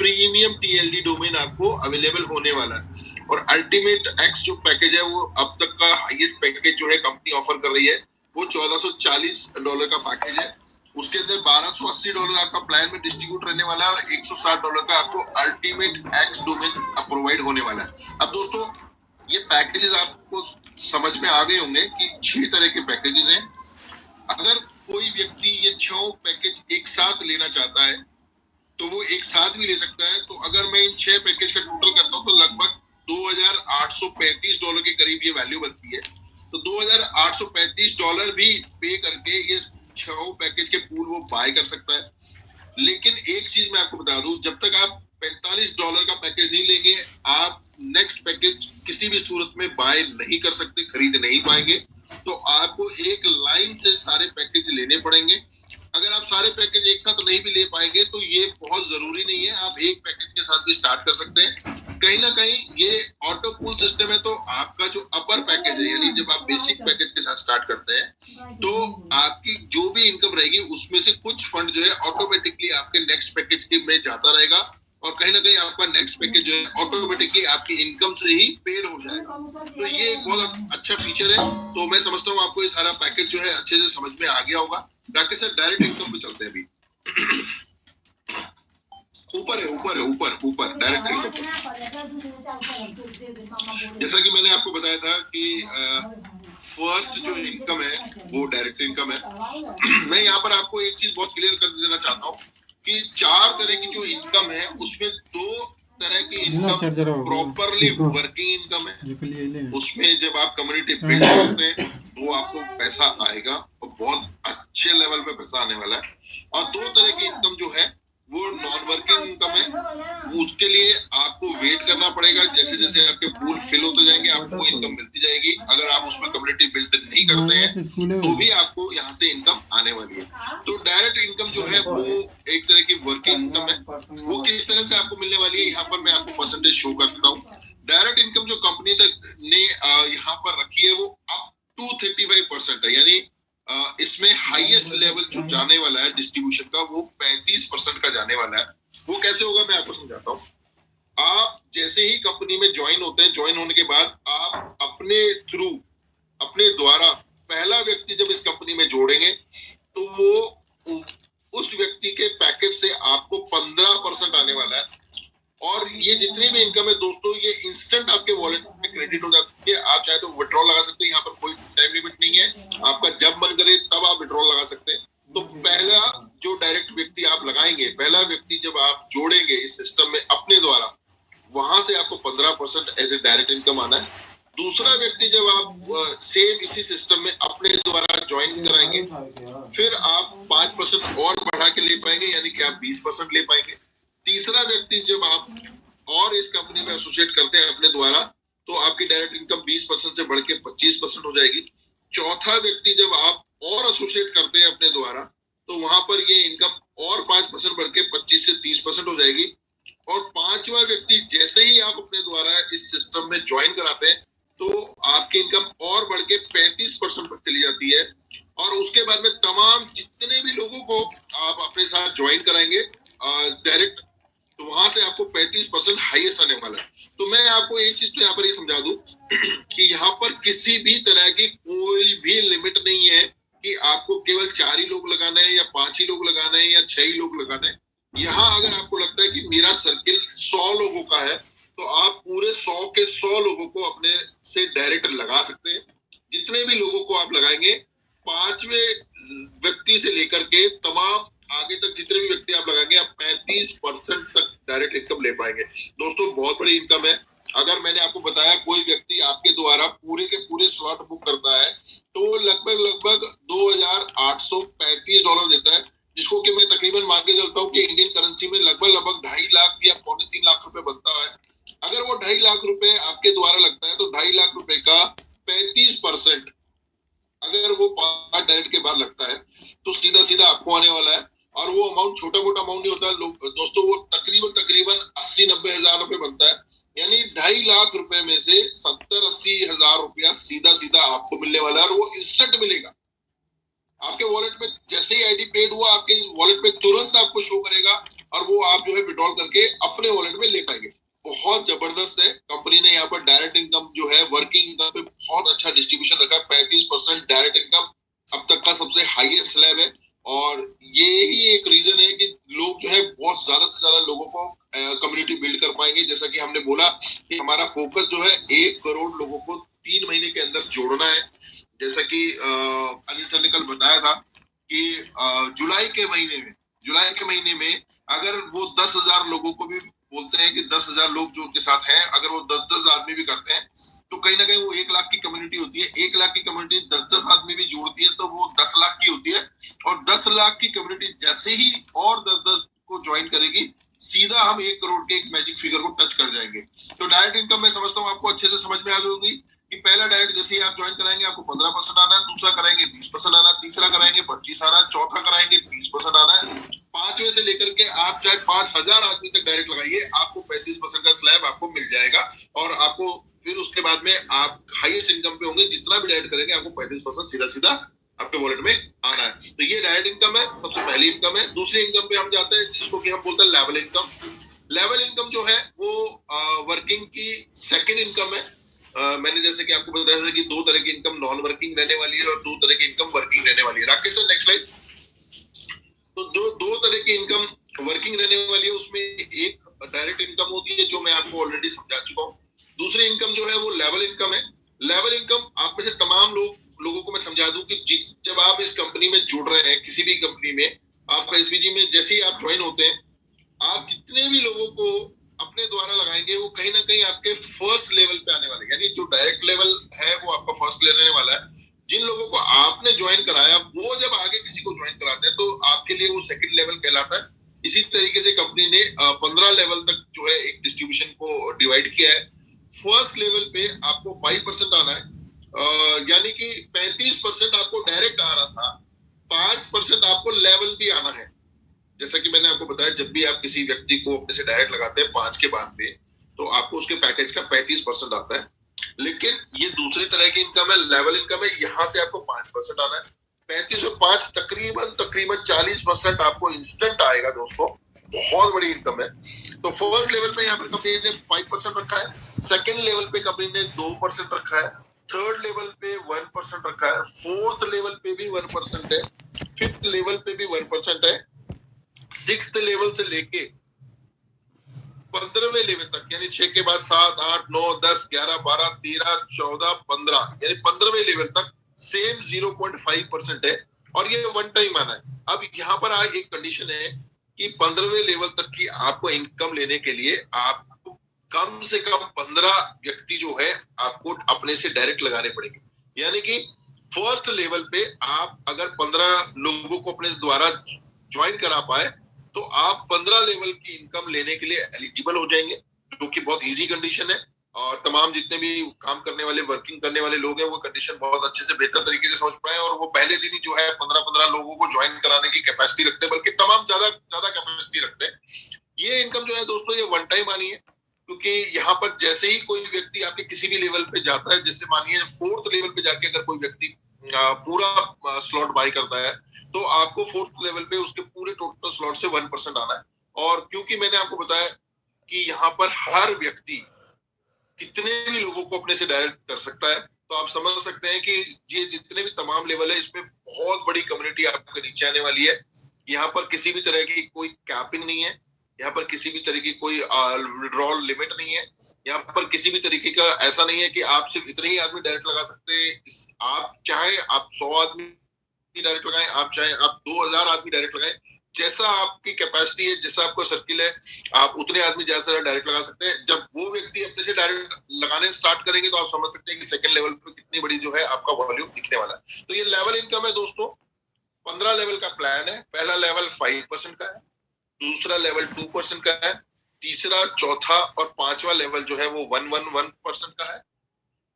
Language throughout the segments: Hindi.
प्रीमियम TLD डोमेन आपको अवेलेबल होने वाला है। और अल्टीमेट एक्स जो पैकेज है वो अब तक का हाईएस्ट पैकेज जो है कंपनी ऑफर कर रही है, वो $1440 का पैकेज है। उसके अंदर $1280 आपका प्लान में डिस्ट्रीब्यूट रहने वाला है और $160 का आपको अल्टीमेट एक्स डोमेन प्रोवाइड होने वाला है। अब दोस्तों ये पैकेजेस आपको समझ में आ गए होंगे कि 6 तरह के पैकेजेस हैं। अगर कोई व्यक्ति ये 6 पैकेज एक साथ लेना चाहता है तो वो एक साथ भी ले सकता है। तो अगर मैं इन 6 पैकेज का टोटल करता हूँ तो लगभग $2835 के करीब ये वैल्यू बनती है। तो $2835 भी पे करके ये 6 पैकेज के पूल वो बाय कर सकता है। लेकिन एक चीज मैं आपको बता दूं, जब तक आप $45 का पैकेज नहीं लेंगे आप नेक्स्ट पैकेज किसी भी सूरत में बाय नहीं कर सकते, खरीद नहीं पाएंगे। तो आपको एक लाइन से सारे पैकेज लेने पड़ेंगे। अगर आप सारे पैकेज एक साथ नहीं भी ले पाएंगे तो ये बहुत जरूरी नहीं है, आप एक पैकेज के साथ भी स्टार्ट कर सकते हैं। कहीं ना कहीं ये ऑटो पूल सिस्टम है, तो आपका जो अपर पैकेज है यानी जब आप बेसिक पैकेज के साथ स्टार्ट करते हैं तो आपकी जो भी इनकम रहेगी उसमें से कुछ फंड जो है ऑटोमेटिकली आपके नेक्स्ट पैकेज के में जाता रहेगा और कहीं ना कहीं आपका नेक्स्ट पैकेज जो है ऑटोमेटिकली आपकी इनकम से ही पेड हो जाएगा। तो ये एक बहुत अच्छा फीचर है। तो मैं समझता हूँ आपको ये सारा पैकेज जो है अच्छे से समझ में आ गया होगा। राकेश सर डायरेक्ट इनकम पे चलते हैं अभी। ऊपर डायरेक्ट इनकम। जैसा कि मैंने आपको बताया था कि फर्स्ट जो इनकम है वो डायरेक्ट इनकम है। मैं यहाँ पर आपको एक चीज बहुत क्लियर कर देना चाहता हूँ कि 4 तरह की जो इनकम है उसमें 2 तरह की इनकम प्रॉपरली वर्किंग इनकम है। उसमें जब आप कम्युनिटी बिल्ड करते हैं तो आपको पैसा आएगा और बहुत अच्छे लेवल पे पैसा आने वाला है। और 2 तरह की इनकम जो है वो नॉन वर्किंग इनकम है। उसके लिए आपको वेट करना पड़ेगा, जैसे जैसे आपके पूल फिल होते जाएंगे आपको इनकम मिलती जाएगी। अगर आप उसमें कम्युनिटी बिल्ड नहीं करते हैं तो भी आपको यहाँ से इनकम आने वाली है। तो डायरेक्ट इनकम जो है वो एक तरह की वर्किंग इनकम है। वो किस तरह से आपको मिलने वाली है यहाँ पर मैं आपको परसेंटेज शो करता हूँ। डायरेक्ट इनकम जो कंपनी ने यहाँ पर रखी है वो अप टू 35% है, यानी इसमें हाईएस्ट लेवल जो जाने वाला है डिस्ट्रीब्यूशन का वो 35% का जाने वाला है। वो कैसे होगा मैं आपको समझाता हूँ। आप जैसे ही कंपनी में ज्वाइन होते हैं, ज्वाइन होने के बाद आप अपने थ्रू अपने द्वारा पहला व्यक्ति जब इस कंपनी में जोड़ेंगे तो वो उस व्यक्ति के पैकेज से आपको 15% आने वाला है। और ये जितनी भी इनकम है दोस्तों ये इंस्टेंट आपके वॉलेट में क्रेडिट हो जाती है। आप चाहे तो विड्रॉल लगा सकते हैं, यहाँ पर कोई टाइम लिमिट नहीं है, आपका जब मन करे तब आप विड्रॉल लगा सकते हैं। तो पहला जो डायरेक्ट व्यक्ति आप लगाएंगे, पहला व्यक्ति जब आप जोड़ेंगे इस सिस्टम में अपने द्वारा, वहां से आपको 15% एज ए डायरेक्ट इनकम आना है। दूसरा व्यक्ति जब आप सेम इसी सिस्टम में अपने द्वारा ज्वाइन कराएंगे फिर आप 5% और बढ़ा के ले पाएंगे, यानी कि आप 20% ले पाएंगे। तीसरा व्यक्ति जब आप और इस कंपनी में एसोसिएट करते हैं अपने द्वारा तो आपकी डायरेक्ट इनकम 20% से बढ़ के 25% हो जाएगी। चौथा व्यक्ति जब आप और एसोसिएट करते हैं अपने द्वारा तो वहां पर ये इनकम और 5% बढ़ के 25 से 30% हो जाएगी। और पांचवा व्यक्ति जैसे ही आप अपने द्वारा इस सिस्टम में ज्वाइन कराते हैं तो आपकी इनकम और बढ़ के 35% तक चली जाती है। और उसके बाद में तमाम जितने भी लोगों को आप अपने साथ ज्वाइन कराएंगे डायरेक्ट, तो वहां से आपको 35% हाईएस्ट आने वाला है। तो मैं आपको एक चीज तो यहाँ पर ये समझा दूं कि यहाँ पर किसी भी तरह की कोई भी लिमिट नहीं है कि आपको केवल 4 ही लोग लगाना है या 5 ही लोग लगाना है या 6 ही लोग लगाना है। यहाँ अगर आपको लगता है कि मेरा सर्किल 100 लोगों का है तो आप पूरे 100 के 100 लोगों को अपने से डायरेक्ट लगा सकते हैं। जितने भी लोगों को आप लगाएंगे 5वें व्यक्ति से लेकर के तमाम आगे तक जितने भी व्यक्ति आप लगाएंगे आप 35% तक डायरेक्ट इनकम ले पाएंगे। दोस्तों बहुत बड़ी इनकम है। अगर मैंने आपको बताया कोई व्यक्ति आपके द्वारा पूरे के पूरे स्लॉट बुक करता है तो लगभग $2,835 देता है, जिसको कि मैं तकरीबन मान के चलता हूँ कि इंडियन करेंसी में लगभग 2.5 लाख या 2.25 लाख रुपए बनता है। अगर वो 2.5 लाख रुपए आपके द्वारा लगता है तो 2.5 लाख रुपए का 35% अगर वो डायरेक्ट के बाद लगता है तो सीधा सीधा आपको आने वाला है। और वो अमाउंट छोटा मोटा अमाउंट नहीं होता दोस्तों, वो तकरीबन 80-90 हजार रुपए बनता है। यानी 2.5 लाख रुपए में से 70-80 हजार रुपया सीधा सीधा आपको मिलने वाला है और वो इंस्टेंट मिलेगा आपके वॉलेट में। जैसे ही आईडी पेड हुआ आपके वॉलेट में तुरंत आपको शो करेगा और वो आप जो है विड्रॉल करके अपने वॉलेट में ले पाएंगे। बहुत जबरदस्त है। कंपनी ने यहाँ पर डायरेक्ट इनकम जो है, वर्किंग इनकम पे बहुत अच्छा डिस्ट्रीब्यूशन रखा है। 35% डायरेक्ट इनकम अब तक का सबसे हाईएस्ट स्लैब है। और ये ही एक रीजन है कि लोग जो है बहुत ज्यादा से ज्यादा लोगों को कम्युनिटी बिल्ड कर पाएंगे। जैसा कि हमने बोला कि हमारा फोकस जो है 1 करोड़ लोगों को 3 महीने के अंदर जोड़ना है। जैसा कि अनिल सर ने कल बताया था कि जुलाई के महीने में अगर वो 10,000 लोगों को भी बोलते हैं कि 10,000 लोग जो उनके साथ हैं, अगर वो 10-10 आदमी भी करते हैं तो कहीं ना कहीं वो 1 लाख की कम्युनिटी होती है। 1 लाख की कम्युनिटी 10-10 आदमी भी जोड़ती है तो वो 10 लाख की होती है। और 10 लाख की कम्युनिटी जैसे ही और 10-10 को ज्वाइन करेगी, सीधा हम 1 करोड़ के एक मैजिक फिगर को टच कर जाएंगे। तो डायरेक्ट इनकम मैं समझता हूँ आपको अच्छे से समझ में आ जाएगी कि पहला डायरेक्ट जैसे ही आप ज्वाइन कराएंगे आपको 15% आना है, दूसरा कराएंगे 20% आना है, तीसरा कराएंगे 25 आना है, चौथा कराएंगे 30% आना है, पांचवें से लेकर के आप चाहे 5,000 आदमी तक डायरेक्ट लगाइए, आपको 35% का स्लैब आपको मिल जाएगा। और आपको फिर उसके बाद में आप हाईएस्ट इनकम पे होंगे, जितना भी डायरेक्ट करेंगे आपको 35% सीधा सीधा आपके वॉलेट में आना है। तो ये डायरेक्ट इनकम है, सबसे पहली इनकम है। दूसरी इनकम पे हम जाते हैं जिसको कि हम बोलते हैं लेवल इनकम। लेवल इनकम जो है वो वर्किंग की सेकंड इनकम है। मैंने जैसे कि आपको बताया था कि 2 तरह की इनकम नॉन वर्किंग रहने वाली है और 2 तरह की इनकम वर्किंग रहने वाली है। Rakesh sir next slide. तो जो 2 तरह की इनकम वर्किंग रहने वाली है उसमें एक डायरेक्ट इनकम होती है जो मैं आपको ऑलरेडी समझा चुका हूँ। दूसरी इनकम जो है वो लेवल इनकम है। लेवल इनकम आप में से तमाम लोगों को मैं समझा दूं कि जब आप इस कंपनी में जुड़ रहे हैं, किसी भी कंपनी में, आप एसबीजी में जैसे ही आप ज्वाइन होते हैं, आप जितने भी लोगों को अपने द्वारा लगाएंगे वो कहीं ना कहीं आपके फर्स्ट लेवल पे आने वाले, यानी जो डायरेक्ट लेवल है वो आपका फर्स्ट लेवल रहने वाला है। जिन लोगों को आपने ज्वाइन कराया वो जब आगे किसी को ज्वाइन कराते हैं तो आपके लिए वो सेकंड लेवल कहलाता है। इसी तरीके से कंपनी ने 15 लेवल तक जो है एक डिस्ट्रीब्यूशन को डिवाइड किया है। फर्स्ट लेवल पे आपको 5% आना है, यानी कि 35% आपको डायरेक्ट आ रहा था, 5% आपको लेवल भी आना है। जैसा कि मैंने आपको बताया, जब भी आप किसी व्यक्ति को अपने से डायरेक्ट लगाते हैं 5 के बाद में, तो आपको उसके पैकेज का 35% आता है। लेकिन ये दूसरी तरह की इनकम है, लेवल इनकम है, यहाँ से आपको 5% आना है। 35 और 5 तकरीबन 40% आपको इंस्टेंट आएगा दोस्तों। बहुत बड़ी इनकम है। तो फर्स्ट लेवल पे यहाँ पर कंपनी ने 5% रखा है, सेकेंड लेवल पे कंपनी ने 2% रखा है, थर्ड लेवल पे 1% रखा है, फोर्थ लेवल पे भी 1% है, फिफ्थ लेवल पे भी 1% है, सिक्स्थ लेवल से लेके 15वें लेवल तक, यानी 6 के बाद 7, 8, 9, 10, 11, 12, 13, 14, 15, यानी 15वें लेवल तक सेम 0.5% है। और ये वन टाइम आना है। अब यहाँ पर एक कंडीशन है कि 15वें लेवल तक की आपको इनकम लेने के लिए आपको कम से कम 15 व्यक्ति जो है आपको अपने से डायरेक्ट लगाने पड़ेंगे। यानी कि फर्स्ट लेवल पे आप अगर 15 लोगों को अपने द्वारा ज्वाइन करा पाए तो आप 15 लेवल की इनकम लेने के लिए एलिजिबल हो जाएंगे, जो कि बहुत इजी कंडीशन है। और तमाम जितने भी काम करने वाले, वर्किंग करने वाले लोग हैं वो कंडीशन बहुत अच्छे से, बेहतर तरीके से समझ पाए और वो पहले दिन ही जो है 15-15 लोगों को ज्वाइन कराने की कैपेसिटी रखते हैं, बल्कि तमाम ज्यादा कैपेसिटी रखते हैं। ये इनकम जो है दोस्तों ये वन टाइम आनी है, क्योंकि यहाँ पर जैसे ही कोई व्यक्ति आपके किसी भी लेवल पे जाता है, जैसे मानिए 4th लेवल पे जाके अगर कोई व्यक्ति पूरा स्लॉट बाय करता है तो आपको 4th लेवल पे उसके पूरे टोटल स्लॉट से 1% आना है। और क्योंकि मैंने आपको बताया कि यहाँ पर हर व्यक्ति कितने भी लोगों को अपने से डायरेक्ट कर सकता है, तो आप समझ सकते हैं कि ये जितने भी तमाम लेवल है इसमें बहुत बड़ी कम्युनिटी आपके नीचे आने वाली है। यहाँ पर किसी भी तरह की कोई कैपिंग नहीं है, यहाँ पर किसी भी तरह की कोई विड्रॉल लिमिट नहीं है, यहाँ पर किसी भी तरीके का ऐसा नहीं है कि आप सिर्फ इतने ही आदमी डायरेक्ट लगा सकते हैं। आप चाहे आप 100 आदमी डायरेक्ट लगाएं, आप चाहे आप 2000 आदमी डायरेक्ट लगाएं, जैसा आपकी कैपेसिटी है, जैसा आपका सर्किल है, आप उतने आदमी जैसा डायरेक्ट लगा सकते हैं। जब वो व्यक्ति अपने से डायरेक्ट लगाने स्टार्ट करेंगे तो आप समझ सकते हैं कि सेकंड लेवल पे कितनी बड़ी जो है आपका वॉल्यूम दिखने वाला है। तो ये लेवल इनकम है दोस्तों। 15 लेवल का प्लान है। पहला लेवल 5% का है, दूसरा लेवल 2% का है, तीसरा, चौथा और पांचवा लेवल जो है वो 111% का है।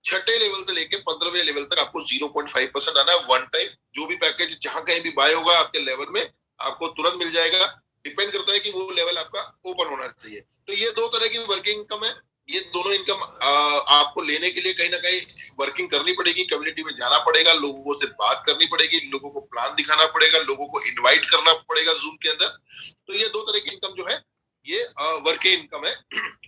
छठे लेवल से लेके 15वें लेवल तक आपको 0.5% आना है वन टाइम। जो भी पैकेज जहां कहीं भी बाय होगा आपके लेवल में आपको तुरंत मिल जाएगा। डिपेंड करता है कि वो लेवल आपका ओपन होना चाहिए। तो ये 2 तरह की वर्किंग इनकम है। ये दोनों इनकम आपको लेने के लिए कहीं ना कहीं वर्किंग करनी पड़ेगी, कम्युनिटी में जाना पड़ेगा, लोगों से बात करनी पड़ेगी, लोगों को प्लान दिखाना पड़ेगा, लोगों को इनवाइट करना पड़ेगा जूम के अंदर। तो ये 2 तरह की इनकम जो है ये वर्किंग इनकम है।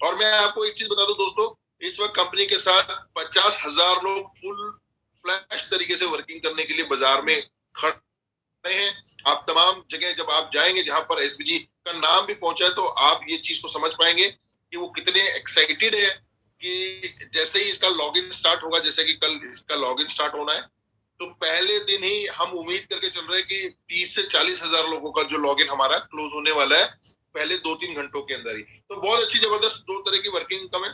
और मैं आपको एक चीज बता दूं दोस्तों, इस वक्त कंपनी के साथ 50,000 लोग फुल फ्लैश तरीके से वर्किंग करने के लिए बाजार में खड़े हैं। आप तमाम जगह जब आप जाएंगे जहां पर एसबीजी का नाम भी पहुंचा है, तो आप ये चीज को समझ पाएंगे कि वो कितने एक्साइटेड है कि जैसे ही इसका लॉगिन स्टार्ट होगा, जैसे कि कल इसका लॉगिन स्टार्ट होना है, तो पहले दिन ही हम उम्मीद करके चल रहे हैं कि 30 से 40,000 लोगों का जो लॉगिन हमारा क्लोज होने वाला है पहले 2-3 घंटों के अंदर ही। तो बहुत अच्छी जबरदस्त 2 तरह की वर्किंग इनकम है।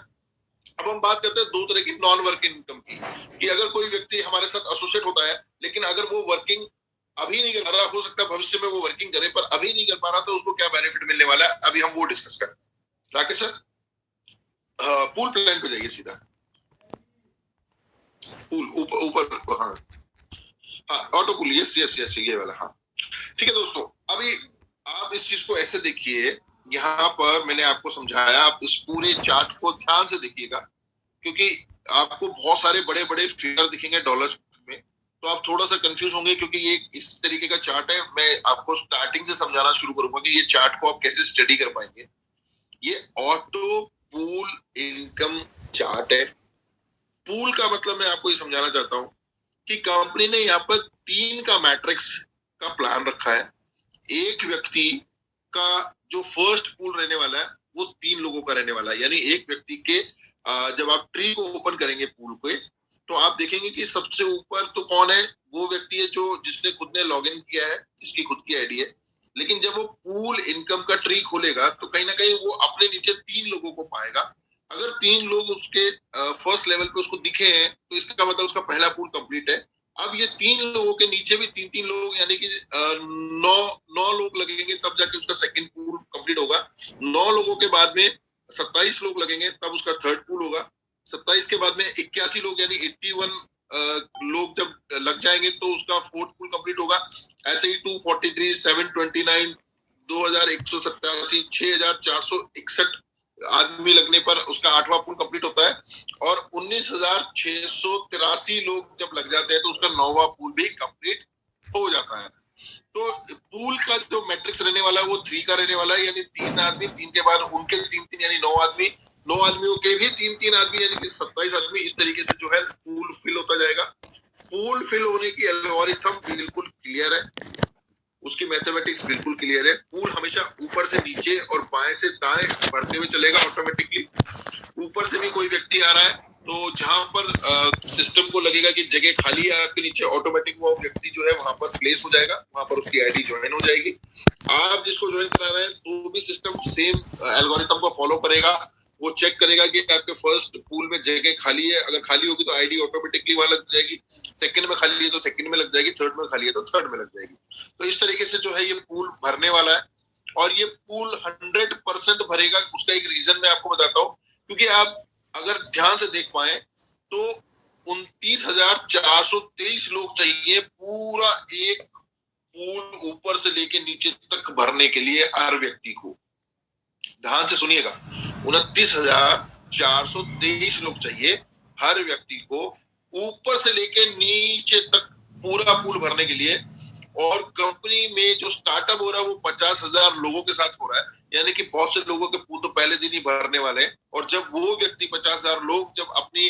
अब हम बात करते हैं 2 तरह की नॉन वर्किंग इनकम की, कि अगर कोई व्यक्ति हमारे साथ एसोसिएट होता है, लेकिन अगर वो वर्किंग अभी नहीं कर रहा, हो सकता है भविष्य में वो वर्किंग करे, पर अभी नहीं कर पा रहा, तो उसको क्या बेनिफिट मिलने वाला है, अभी हम वो डिस्कस करते हैं। राकेश सर, पूल प्लान पे जाइए सीधा, पूल ऊपर, हाँ हाँ, auto pool, yes yes yes, ये वाला, हाँ ठीक है दोस्तों। अभी आप इस चीज को ऐसे देखिए, यहाँ पर मैंने आपको समझाया, आप इस पूरे चार्ट को ध्यान से देखिएगा, क्योंकि आपको बहुत सारे बड़े बड़े फिगर दिखेंगे डॉलर्स में, तो आप थोड़ा सा कंफ्यूज होंगे, क्योंकि ये इस तरीके का चार्ट है। मैं आपको स्टार्टिंग से समझाना शुरू करूंगा कि ये चार्ट को आप कैसे स्टडी कर पाएंगे। ये ऑटो पूल इनकम चार्ट है। पूल का मतलब मैं आपको ये समझाना चाहता हूँ कि कंपनी ने यहाँ पर 3 का मैट्रिक्स का प्लान रखा है। एक व्यक्ति का जो फर्स्ट पूल रहने वाला है वो 3 लोगों का रहने वाला है, यानी एक व्यक्ति के जब आप ट्री को ओपन करेंगे पूल पे, तो आप देखेंगे कि सबसे ऊपर तो कौन है, वो व्यक्ति है जो जिसने खुद ने लॉगिन किया है, जिसकी खुद की आईडी है। लेकिन जब वो पूल इनकम का ट्री खोलेगा, तो कहीं ना कहीं वो अपने नीचे 3 लोगों को पाएगा। अगर 3 लोग उसके फर्स्ट लेवल पे उसको दिखे हैं, तो इसका मतलब उसका पहला पूल कंप्लीट है। अब ये 3 लोगों के नीचे भी 3-3 लोग, यानी कि 9 लोग लगेंगे, तब जाके उसका सेकंड पूल कंप्लीट होगा। 9 लोगों के बाद में 27 लोग लगेंगे, तब उसका थर्ड पूल होगा। 27 के बाद में 81 लोग, यानी 81 लोग जब लग जाएंगे, तो उसका फोर्थ पूल कंप्लीट होगा। ऐसे ही 243, 729, 2187, 6461 आदमी लगने पर उसका 8वां पूल कंप्लीट होता है। और 19,683 लोग जब लग जाते हैं, तो उसका 9वां पूल भी कंप्लीट हो जाता है। तो पूल का जो मैट्रिक्स रहने वाला है वो 3 का रहने वाला है, यानी 3 आदमी, 3 के बाद उनके 3-3, यानी 9 आदमी, 9 आदमियों के भी 3-3 आदमी, यानी कि 27 आदमी। इस तरीके से जो है पूल फिल होता जाएगा। पूल फिल होने की एल्गोरिथम बिल्कुल क्लियर है, उसकी मैथमेटिक्स बिल्कुल क्लियर है। पूल हमेशा ऊपर से नीचे और बाएं से दाएं बढ़ते हुए चलेगा ऑटोमेटिकली। ऊपर से भी कोई व्यक्ति आ रहा है, तो जहां पर सिस्टम को लगेगा कि जगह खाली है आपके नीचे, ऑटोमेटिक वो व्यक्ति जो है वहां पर प्लेस हो जाएगा, वहां पर उसकी आईडी ज्वाइन हो जाएगी। आप जिसको ज्वाइन करा रहे हैं, तो भी सिस्टम सेम एल्गोरिथम को फॉलो करेगा। वो चेक करेगा कि आपके फर्स्ट पूल में जगह खाली है, अगर खाली होगी तो आईडी ऑटोमेटिकली वहां लग जाएगी। सेकंड में खाली है तो सेकंड में लग जाएगी, थर्ड में खाली है तो थर्ड में लग जाएगी। तो इस तरीके से जो है ये पूल भरने वाला है। और ये पूल 100% भरेगा। उसका एक रीजन मैं आपको बताता हूँ, क्योंकि आप अगर ध्यान से देख पाए तो 29,423 लोग चाहिए पूरा एक पूल ऊपर से लेके नीचे तक भरने के लिए हर व्यक्ति को। ध्यान से सुनिएगा, 29,423 लोग चाहिए हर व्यक्ति को ऊपर से लेके नीचे तक पूरा पूल भरने के लिए। और कंपनी में जो स्टार्टअप हो रहा है वो 50,000 लोगों के साथ हो रहा है, यानी कि बहुत से लोगों के पूल तो पहले दिन ही भरने वाले हैं। और जब वो व्यक्ति 50,000 लोग जब अपनी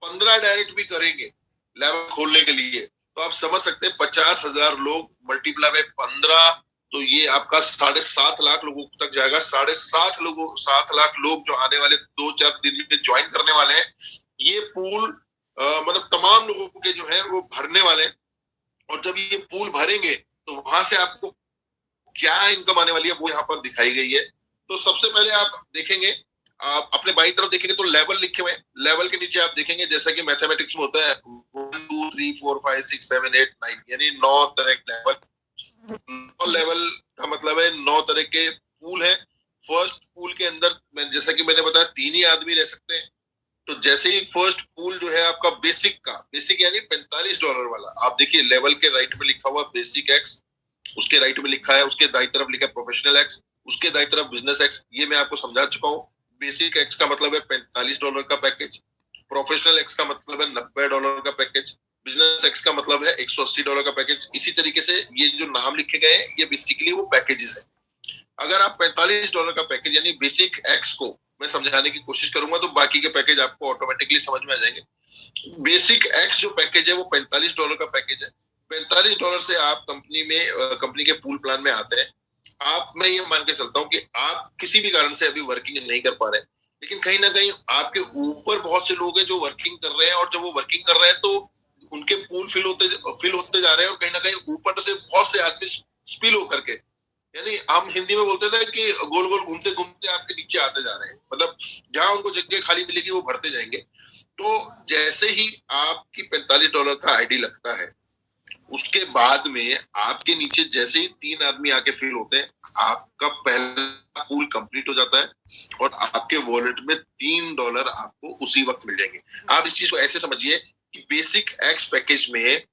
15 डायरेक्ट भी करेंगे लेवल खोलने के लिए, तो आप समझ सकते हैं 50,000 लोग मल्टीप्लाई बाय 15, तो ये आपका 7.5 लाख लोगों तक जाएगा। 7 लाख लोग जो आने वाले 2-4 दिन में ज्वाइन करने वाले हैं, ये पूल मतलब तमाम लोगों के जो है वो भरने वाले हैं। और जब ये पूल भरेंगे, तो वहां से आपको क्या इनकम आने वाली है वो यहाँ पर दिखाई गई है। तो सबसे पहले आप देखेंगे, आप अपने बाईं तरफ देखेंगे तो लेवल लिखे हुए हैं। लेवल के नीचे आप देखेंगे, जैसा कि मैथमेटिक्स में होता है 1 2 3 4 5 6 7 8 9, यानी 9 तरह के लेवल। 9 लेवल का मतलब है 9 तरह के पूल है। फर्स्ट पूल के अंदर जैसा कि मैंने बताया 3 ही आदमी रह सकते हैं। तो जैसे ही फर्स्ट पूल जो है आपका बेसिक यानी $45 वाला, आप देखिए लेवल के राइट में लिखा हुआ बेसिक एक्स, उसके राइट में लिखा है, उसके दाई तरफ लिखा है प्रोफेशनल एक्स, उसके दाई तरफ बिजनेस एक्स। ये मैं आपको समझा चुका हूँ। बेसिक एक्स का मतलब है $45 का पैकेज, प्रोफेशनल एक्स का मतलब है $90 का पैकेज, बिजनेस एक्स का मतलब है $180 का पैकेज। इसी तरीके से ये जो नाम लिखे गए हैं ये बेसिकली वो पैकेजेस है। अगर आप $45 का पैकेज यानी बेसिक एक्स को मैं समझाने की कोशिश करूंगा तो बाकी के पैकेज आपको ऑटोमेटिकली समझ में आ जाएंगे। बेसिक एक्स जो पैकेज है वो $45 का पैकेज है। $45 से आप कंपनी के पूल प्लान में आते हैं। आप मैं ये मान के चलता हूँ कि आप किसी भी कारण से अभी वर्किंग नहीं कर पा रहे हैं, लेकिन कहीं ना कहीं आपके ऊपर बहुत से लोग हैं जो वर्किंग कर रहे हैं, और जब वो वर्किंग कर रहे हैं तो उनके पूल फिल होते जा रहे हैं, और कहीं ना कहीं ऊपर से बहुत से आदमी स्पिल होकर के, यानी हम हिंदी में बोलते थे कि गोल गोल घूमते घूमते आपके नीचे आते जा रहे हैं, मतलब जहां उनको जगह खाली मिलेगी वो भरते जाएंगे। तो जैसे ही आपकी $45 का आईडी लगता है, उसके बाद में आपके नीचे जैसे ही 3 आदमी आके फिल होते हैं, आपका पहला पूल कंप्लीट हो जाता है और आपके वॉलेट में $3 आपको उसी वक्त मिल जाएंगे। आप इस चीज को ऐसे समझिए कि बेसिक एक्स पैकेज में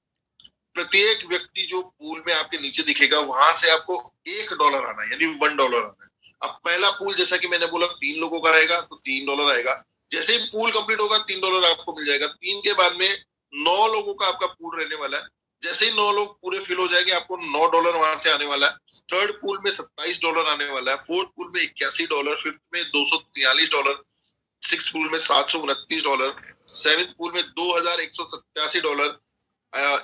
प्रत्येक व्यक्ति जो पूल में आपके नीचे दिखेगा वहां से आपको $1 आना है, यानी $1 आना है। अब पहला पूल जैसा कि मैंने बोला 3 लोगों का रहेगा तो $3 आएगा। जैसे ही पूल कंप्लीट होगा $3 आपको मिल जाएगा। 3 के बाद में 9 लोगों का आपका पूल रहने वाला है। जैसे ही 9 लोग पूरे फिल हो जाएंगे आपको $9 वहां से आने वाला है। थर्ड पूल में $27 आने वाला है। फोर्थ पूल में $81, फिफ्थ में $243, सिक्स पूल में $729, सेवेंथ पूल में $2187,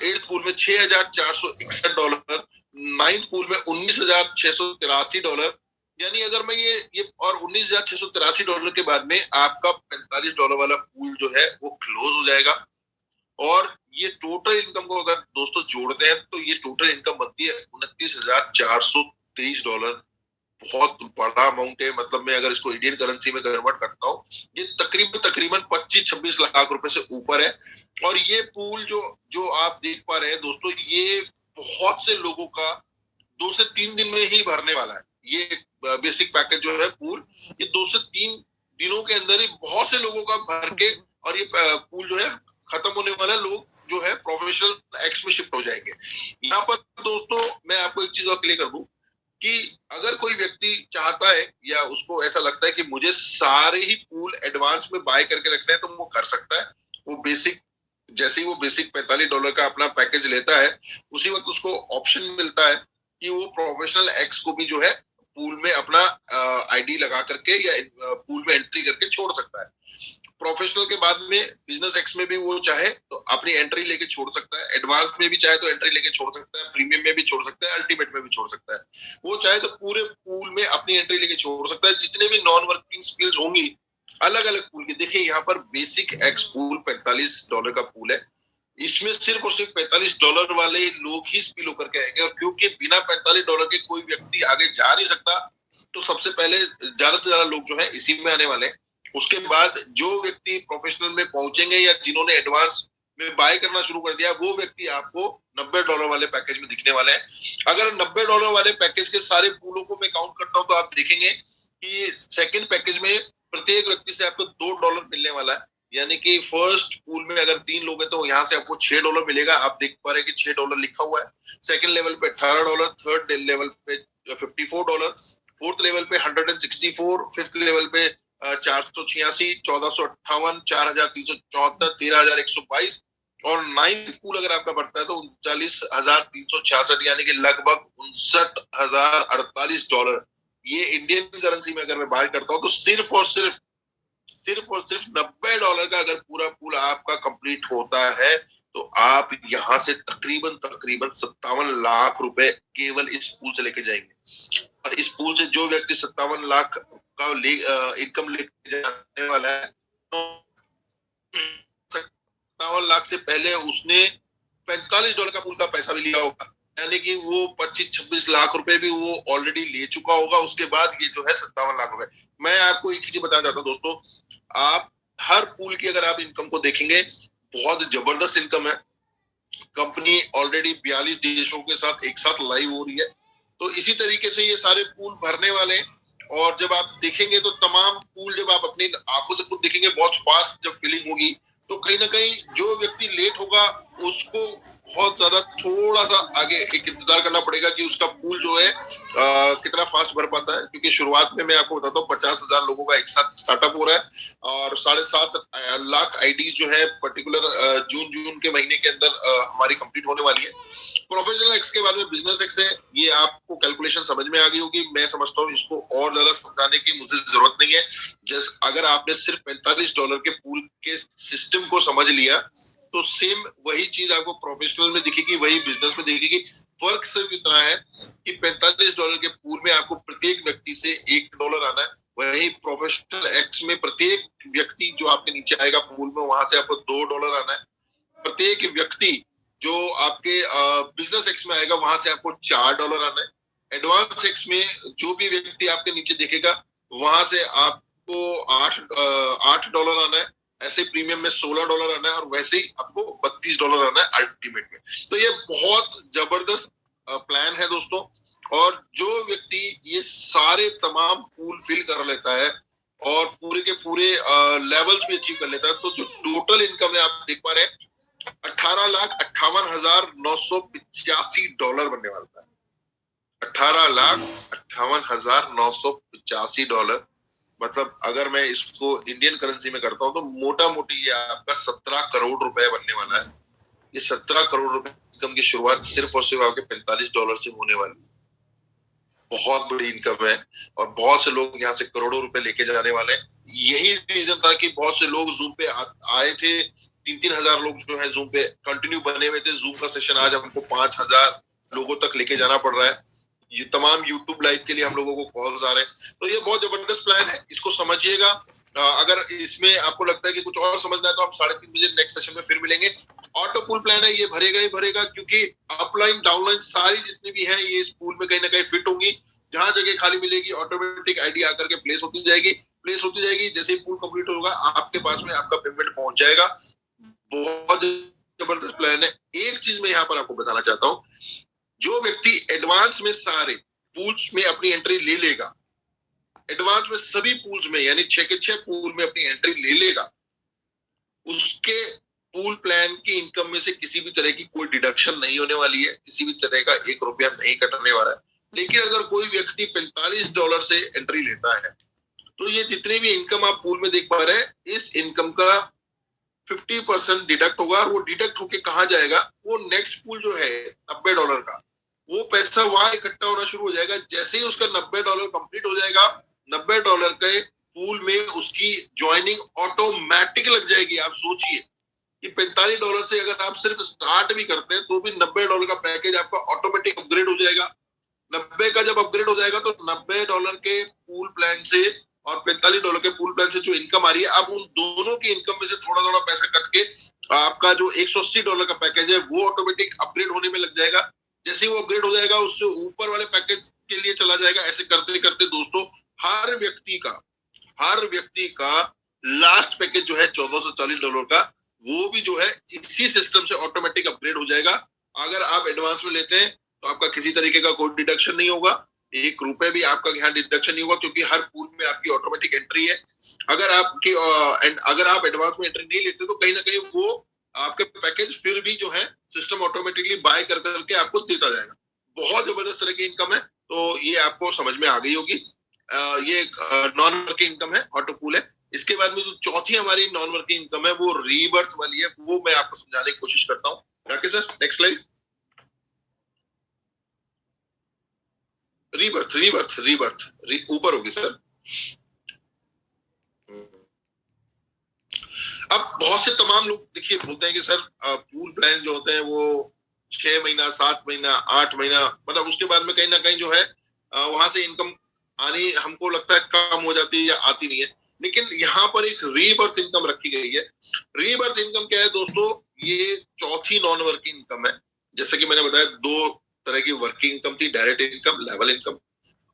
एट्थ पूल में $6461, नाइन्थ पूल में $19,683। यानी अगर मैं ये और $19,683 के बाद में आपका $45 वाला पूल जो है वो क्लोज हो जाएगा। और ये टोटल इनकम को अगर दोस्तों जोड़ते हैं तो ये टोटल इनकम बनती है $29,423। बहुत बड़ा अमाउंट है। मतलब मैं अगर इसको इंडियन करेंसी में कन्वर्ट करता हूँ, ये तकरीबन 25-26 लाख रुपए से ऊपर है। और ये पूल जो आप देख पा रहे हैं दोस्तों, ये बहुत से लोगों का 2 से 3 दिन में ही भरने वाला है। ये बेसिक पैकेज जो है पूल, ये 2 से 3 दिनों के अंदर ही बहुत से लोगों का भर के, और ये पूल जो है खत्म होने वाला, लोग जो है प्रोफेशनल एक्स में शिफ्ट हो जाएंगे। यहाँ पर दोस्तों मैं आपको एक चीज और क्लियर कर दूं कि अगर कोई व्यक्ति चाहता है या उसको ऐसा लगता है कि मुझे सारे ही पूल एडवांस में बाय करके रखना है तो वो कर सकता है। वो बेसिक जैसे ही वो बेसिक $45 का अपना पैकेज लेता है, उसी वक्त उसको ऑप्शन मिलता है कि वो प्रोफेशनल एक्स को भी जो है पूल में अपना आईडी लगा करके या पूल में एंट्री करके छोड़ सकता है। प्रोफेशनल के बाद में बिजनेस एक्स में भी वो चाहे तो अपनी एंट्री लेके छोड़ सकता है, एडवांस में भी चाहे तो एंट्री लेके छोड़ सकता है, प्रीमियम में भी छोड़ सकता है, अल्टीमेट में भी छोड़ सकता है। वो चाहे तो पूरे पूल में अपनी एंट्री लेके छोड़ सकता है। जितने भी नॉन वर्किंग स्किल्स होंगी अलग अलग पूल के, देखिए यहाँ पर बेसिक एक्स पूल $45 का पूल है। इसमें सिर्फ और सिर्फ $45 वाले लोग ही स्पिल होकर के आएंगे, और क्योंकि बिना $45 के कोई व्यक्ति आगे जा नहीं सकता, तो सबसे पहले ज्यादा से ज्यादा लोग जो है इसी में आने वाले हैं। उसके बाद जो व्यक्ति प्रोफेशनल में पहुंचेंगे या जिन्होंने एडवांस में बाय करना शुरू कर दिया, वो व्यक्ति आपको $90 वाले पैकेज में दिखने वाले हैं। अगर $90 वाले पैकेज के सारे पूलों को मैं काउंट करता हूं तो आप देखेंगे कि सेकंड पैकेज में प्रत्येक व्यक्ति से आपको $2 मिलने वाला है। यानी कि फर्स्ट पूल में अगर 3 लोग हैं तो यहाँ से आपको $6 मिलेगा। आप देख पा रहे हैं कि $6 लिखा हुआ है। सेकंड लेवल पे $18, थर्ड लेवल पे $54, फोर्थ लेवल पे $164, फिफ्थ लेवल पे 486, 1458, 4374, 13122, और नाइन्थ पूल अगर आपका बढ़ता है तो $39,366, यानी कि लगभग $59,048। ये इंडियन करेंसी में अगर मैं बात करता हूँ तो सिर्फ और सिर्फ $90 का अगर पूरा पूल आपका कंप्लीट होता है तो आप यहाँ से तकरीबन 57 लाख रुपए केवल इस पूल से लेके जाएंगे। और इस पूल से जो व्यक्ति 57 लाख का इनकम लेके जाने वाला है, तो 57 लाख से पहले उसने $45 का पूल का पैसा भी लिया होगा, यानी कि वो 25-26 लाख रुपए भी वो ऑलरेडी ले चुका होगा। उसके बाद ये जो है 57 लाख रुपए। मैं आपको एक चीज बताना चाहता हूँ दोस्तों, आप हर पूल की अगर आप इनकम को देखेंगे, बहुत जबरदस्त इनकम है। कंपनी ऑलरेडी 42 देशों के साथ एक साथ लाइव हो रही है। तो इसी तरीके से ये सारे पूल भरने वाले हैं। और जब आप देखेंगे तो तमाम पूल जब आप अपनी आंखों से खुद देखेंगे, बहुत फास्ट जब फिलिंग होगी, तो कहीं ना कहीं जो व्यक्ति लेट होगा उसको बहुत ज्यादा थोड़ा सा आगे एक इंतजार करना पड़ेगा कि उसका पूल जो है कितना फास्ट भर पाता है, क्योंकि शुरुआत में मैं आपको बताता हूँ 50,000 लोगों का एक साथ स्टार्टअप हो रहा है और 7.5 लाख आईडी जो है पर्टिकुलर जून के महीने के अंदर हमारी कंप्लीट होने वाली है। प्रोफेशनल एक्स के बाद में बिजनेस एक्स है, ये आपको कैलकुलेशन समझ में आ गई होगी। मैं समझता हूँ इसको और ज्यादा समझाने की मुझे जरूरत नहीं है। जस्ट अगर आपने सिर्फ $45 के पूल के सिस्टम को समझ लिया तो सेम वही चीज आपको प्रोफेशनल में दिखेगी, वही बिजनेस में दिखेगी। फर्क सिर्फ इतना है कि $45 के पूल में आपको प्रत्येक व्यक्ति से $1 आना है, वही प्रोफेशनल एक्स में प्रत्येक व्यक्ति जो आपके नीचे आएगा पूल में वहां से आपको $2 आना है। प्रत्येक व्यक्ति जो आपके बिजनेस एक्स में आएगा वहां से आपको $4 आना है। एडवांस एक्स में जो भी व्यक्ति आपके नीचे देखेगा वहां से आपको $8 आना है। ऐसे प्रीमियम में $16 आना है और वैसे ही आपको $32 आना है अल्टीमेट में। तो ये बहुत जबरदस्त प्लान है दोस्तों। और जो व्यक्ति ये सारे तमाम पूल फिल कर लेता है और पूरे के पूरे लेवल्स भी अचीव कर लेता है, तो जो टोटल इनकम है आप देख पा रहे हैं $18,58,985 बनने वाला है। $18,58,985। मतलब अगर मैं इसको इंडियन करेंसी में करता हूँ तो मोटा मोटी ये आपका 17 करोड़ रुपए बनने वाला है। ये 17 करोड़ रुपए इनकम की शुरुआत सिर्फ और सिर्फ आपके $45 से होने वाली है। बहुत बड़ी इनकम है और बहुत से लोग यहाँ से करोड़ों रुपए लेके जाने वाले हैं। यही रीजन था कि बहुत से लोग जूम पे आए थे। 3-3 हजार लोग जो है जूम पे कंटिन्यू बने हुए थे। जूम का सेशन आज हमको 5,000 लोगों तक लेके जाना पड़ रहा है। ये तमाम यूट्यूब लाइव के लिए हम लोगों को कॉल्स आ रहे हैं। तो ये बहुत जबरदस्त प्लान है, इसको समझिएगा। अगर इसमें आपको लगता है कि कुछ और समझना है तो आप 3:30 बजे नेक्स्ट सेशन में फिर मिलेंगे। ऑटो पूल प्लान है, ये भरेगा ही भरेगा, क्योंकि अपलाइन डाउनलाइन सारी जितनी भी है ये इस पूल में कहीं ना कहीं फिट होंगी। जहां जगह खाली मिलेगी ऑटोमेटिक आईडी आकर के प्लेस होती जाएगी। जैसे ही पूल कंप्लीट होगा आपके पास में आपका पेमेंट पहुंच जाएगा। बहुत जबरदस्त प्लान है। एक चीज मैं यहाँ पर आपको बताना चाहता हूँ, जो व्यक्ति एडवांस में सारे पूल्स में अपनी एंट्री ले लेगा, एडवांस में सभी पूल्स में यानी 6 के 6 पूल में अपनी एंट्री ले लेगा, उसके पूल प्लान की इनकम में से किसी भी तरह की कोई डिडक्शन नहीं होने वाली है, किसी भी तरह का ₹1 नहीं कटने वाला है। लेकिन अगर कोई व्यक्ति $45 से एंट्री लेता है तो ये जितनी भी इनकम आप पूल में देख पा रहे हैं, इस इनकम का 50% डिडक्ट होगा। और वो डिडक्ट होके कहाँ जाएगा, वो नेक्स्ट पूल जो है $90 का, वो पैसा वहां इकट्ठा होना शुरू हो जाएगा। जैसे ही उसका $90 कंप्लीट हो जाएगा, $90 के पूल में उसकी ज्वाइनिंग ऑटोमेटिक लग जाएगी। आप सोचिए कि $45 से अगर आप सिर्फ स्टार्ट भी करते हैं तो भी $90 का पैकेज आपका ऑटोमेटिक अपग्रेड हो जाएगा। 90 का जब अपग्रेड हो जाएगा तो $90 के पूल प्लान से और $45 के पूल प्लान से जो इनकम आ रही है, अब उन दोनों की इनकम में से थोड़ा थोड़ा पैसा कट के आपका जो $180 का पैकेज है वो ऑटोमेटिक अपग्रेड होने में लग जाएगा। जैसे ही वो अपग्रेड हो जाएगा उससे ऊपर वाले पैकेज के लिए चला जाएगा। ऐसे करते करते दोस्तों हर व्यक्ति का लास्ट पैकेज जो है $1,440 का, वो भी जो है इसी सिस्टम से ऑटोमेटिक अपग्रेड हो जाएगा। अगर आप एडवांस में लेते हैं तो आपका किसी तरीके का कोई डिडक्शन नहीं होगा, ₹1 भी आपका यहाँ डिडक्शन नहीं होगा, क्योंकि हर पूल में आपकी ऑटोमेटिक एंट्री है। अगर आप एडवांस में एंट्री नहीं लेते तो कहीं ना कहीं वो आपके पैकेज फिर भी जो है सिस्टम ऑटोमेटिकली बाय कर करके आपको देता जाएगा। बहुत जबरदस्त तरह की इनकम है, तो ये आपको समझ में आ गई होगी। ये नॉन वर्किंग इनकम है, ऑटो पूल है। इसके बाद में जो चौथी हमारी नॉन वर्किंग इनकम है वो रीबर्थ वाली है, वो मैं आपको समझाने की कोशिश करता हूँ। Rakesh sir next slide. Rebirth ऊपर होगी सर। अब बहुत से तमाम लोग देखिए बोलते हैं कि सर पूल प्लान जो होते हैं वो 6 महीना 7 महीना 8 महीना, मतलब उसके बाद में कहीं ना कहीं जो है वहां से इनकम आनी हमको लगता है कम हो जाती है या आती नहीं है। लेकिन यहाँ पर एक रीबर्थ इनकम रखी गई है। रीबर्थ इनकम क्या है दोस्तों, ये चौथी नॉन वर्किंग इनकम है। जैसे कि मैंने बताया 2 तरह की वर्किंग इनकम थी, डायरेक्ट इनकम, लेवल इनकम,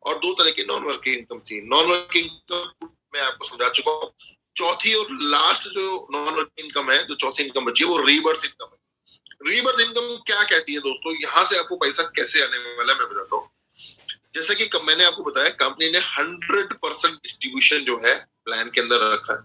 और 2 तरह की नॉन वर्किंग इनकम थी। नॉन वर्किंग इनकम मैं आपको समझा चुका हूँ। चौथी और लास्ट जो नॉन वर्किंग इनकम है, जो चौथी इनकम बची है, वो रीबर्थ इनकम है। रीबर्थ इनकम क्या कहती है दोस्तों, यहाँ से आपको पैसा कैसे आने वाला है मैं बताता हूँ। जैसे कि मैंने आपको बताया कंपनी ने 100% डिस्ट्रीब्यूशन जो है प्लान के अंदर रखा है।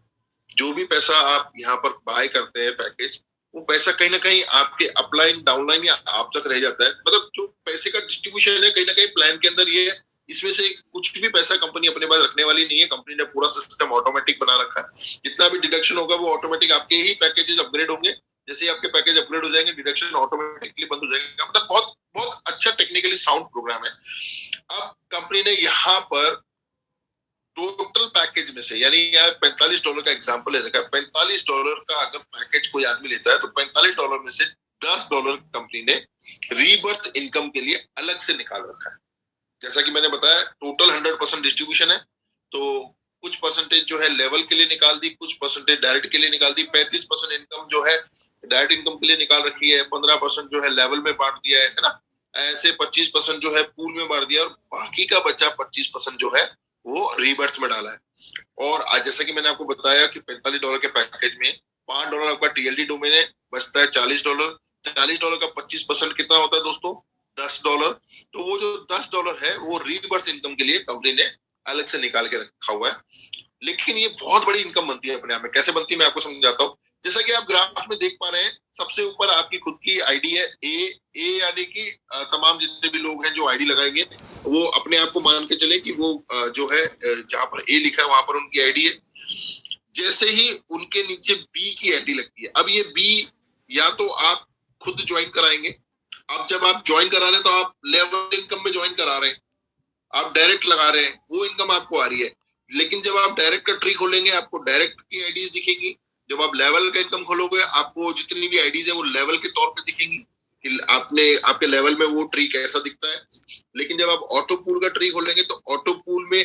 जो भी पैसा आप यहाँ पर बाय करते हैं पैकेज, वो पैसा कहीं ना कहीं आपके अपलाइन डाउनलाइन या आप तक रह जाता है। मतलब जो पैसे का डिस्ट्रीब्यूशन है कहीं ना कहीं प्लान के अंदर ये है, इसमें से कुछ भी पैसा कंपनी अपने पास रखने वाली नहीं है। कंपनी ने पूरा सिस्टम ऑटोमेटिक बना रखा है, जितना भी डिडक्शन होगा वो ऑटोमेटिक आपके ही पैकेजेस अपग्रेड होंगे। जैसे ही आपके पैकेज अपग्रेड हो जाएंगे डिडक्शन ऑटोमेटिकली बंद हो जाएगा। मतलब बहुत बहुत अच्छा टेक्निकली साउंड प्रोग्राम है। अब कंपनी ने यहाँ पर टोटल पैकेज में से, यानी यहाँ $45 का एग्जांपल है, $45 का अगर पैकेज कोई आदमी लेता है तो $45 में से $10 कंपनी ने रीबर्थ इनकम के लिए अलग से निकाल रखा है। जैसा कि मैंने बताया टोटल 100% डिस्ट्रीब्यूशन है, तो कुछ परसेंटेज जो है लेवल के लिए निकाल दी, कुछ परसेंटेज डायरेक्ट के लिए निकाल दी, 35% इनकम जो है डायरेक्ट इनकम के लिए निकाल रखी है, 15% जो है लेवल में बांट दिया है ना, ऐसे 25% जो है पूल में बांट दिया और बाकी का बचा 25% जो है वो रीबर्थ में डाला है। और आज जैसा कि मैंने आपको बताया कि $45 के पैकेज में $5 आपका टीएलडी डोमेन है, बचता है $40। $40 का 25% कितना होता है दोस्तों? $10। तो वो जो $10 है वो रीबर्थ इनकम के लिए कंपनी ने अलग से निकाल के रखा हुआ है। लेकिन ये बहुत बड़ी इनकम बनती है अपने आप में। कैसे बनती है मैं आपको समझाता हूँ। जैसा कि आप ग्राफ में देख पा रहे हैं, सबसे ऊपर आपकी खुद की आईडी है ए यानी कि तमाम जितने भी लोग हैं जो आईडी लगाएंगे वो अपने आप को मान के चले कि वो जो है जहां पर ए लिखा है वहां पर उनकी आईडी है। जैसे ही उनके नीचे बी की आईडी लगती है, अब ये बी या तो आप खुद ज्वाइन कराएंगे, अब जब आप ज्वाइन करा रहे हैं तो आप लेवल इनकम में ज्वाइन करा रहे हैं, आप डायरेक्ट लगा रहे हैं, वो इनकम आपको आ रही है। लेकिन जब आप डायरेक्ट का ट्री खोलेंगे आपको डायरेक्ट की आईडीज दिखेगी। जब आप लेवल का इनकम खोलोगे आपको जितनी भी आईडीज है वो लेवल के तौर पे दिखेंगी कि आपने आपके लेवल में वो ट्री कैसा दिखता है। लेकिन जब आप ऑटो पूल का ट्री खोलेंगे तो ऑटो पूल में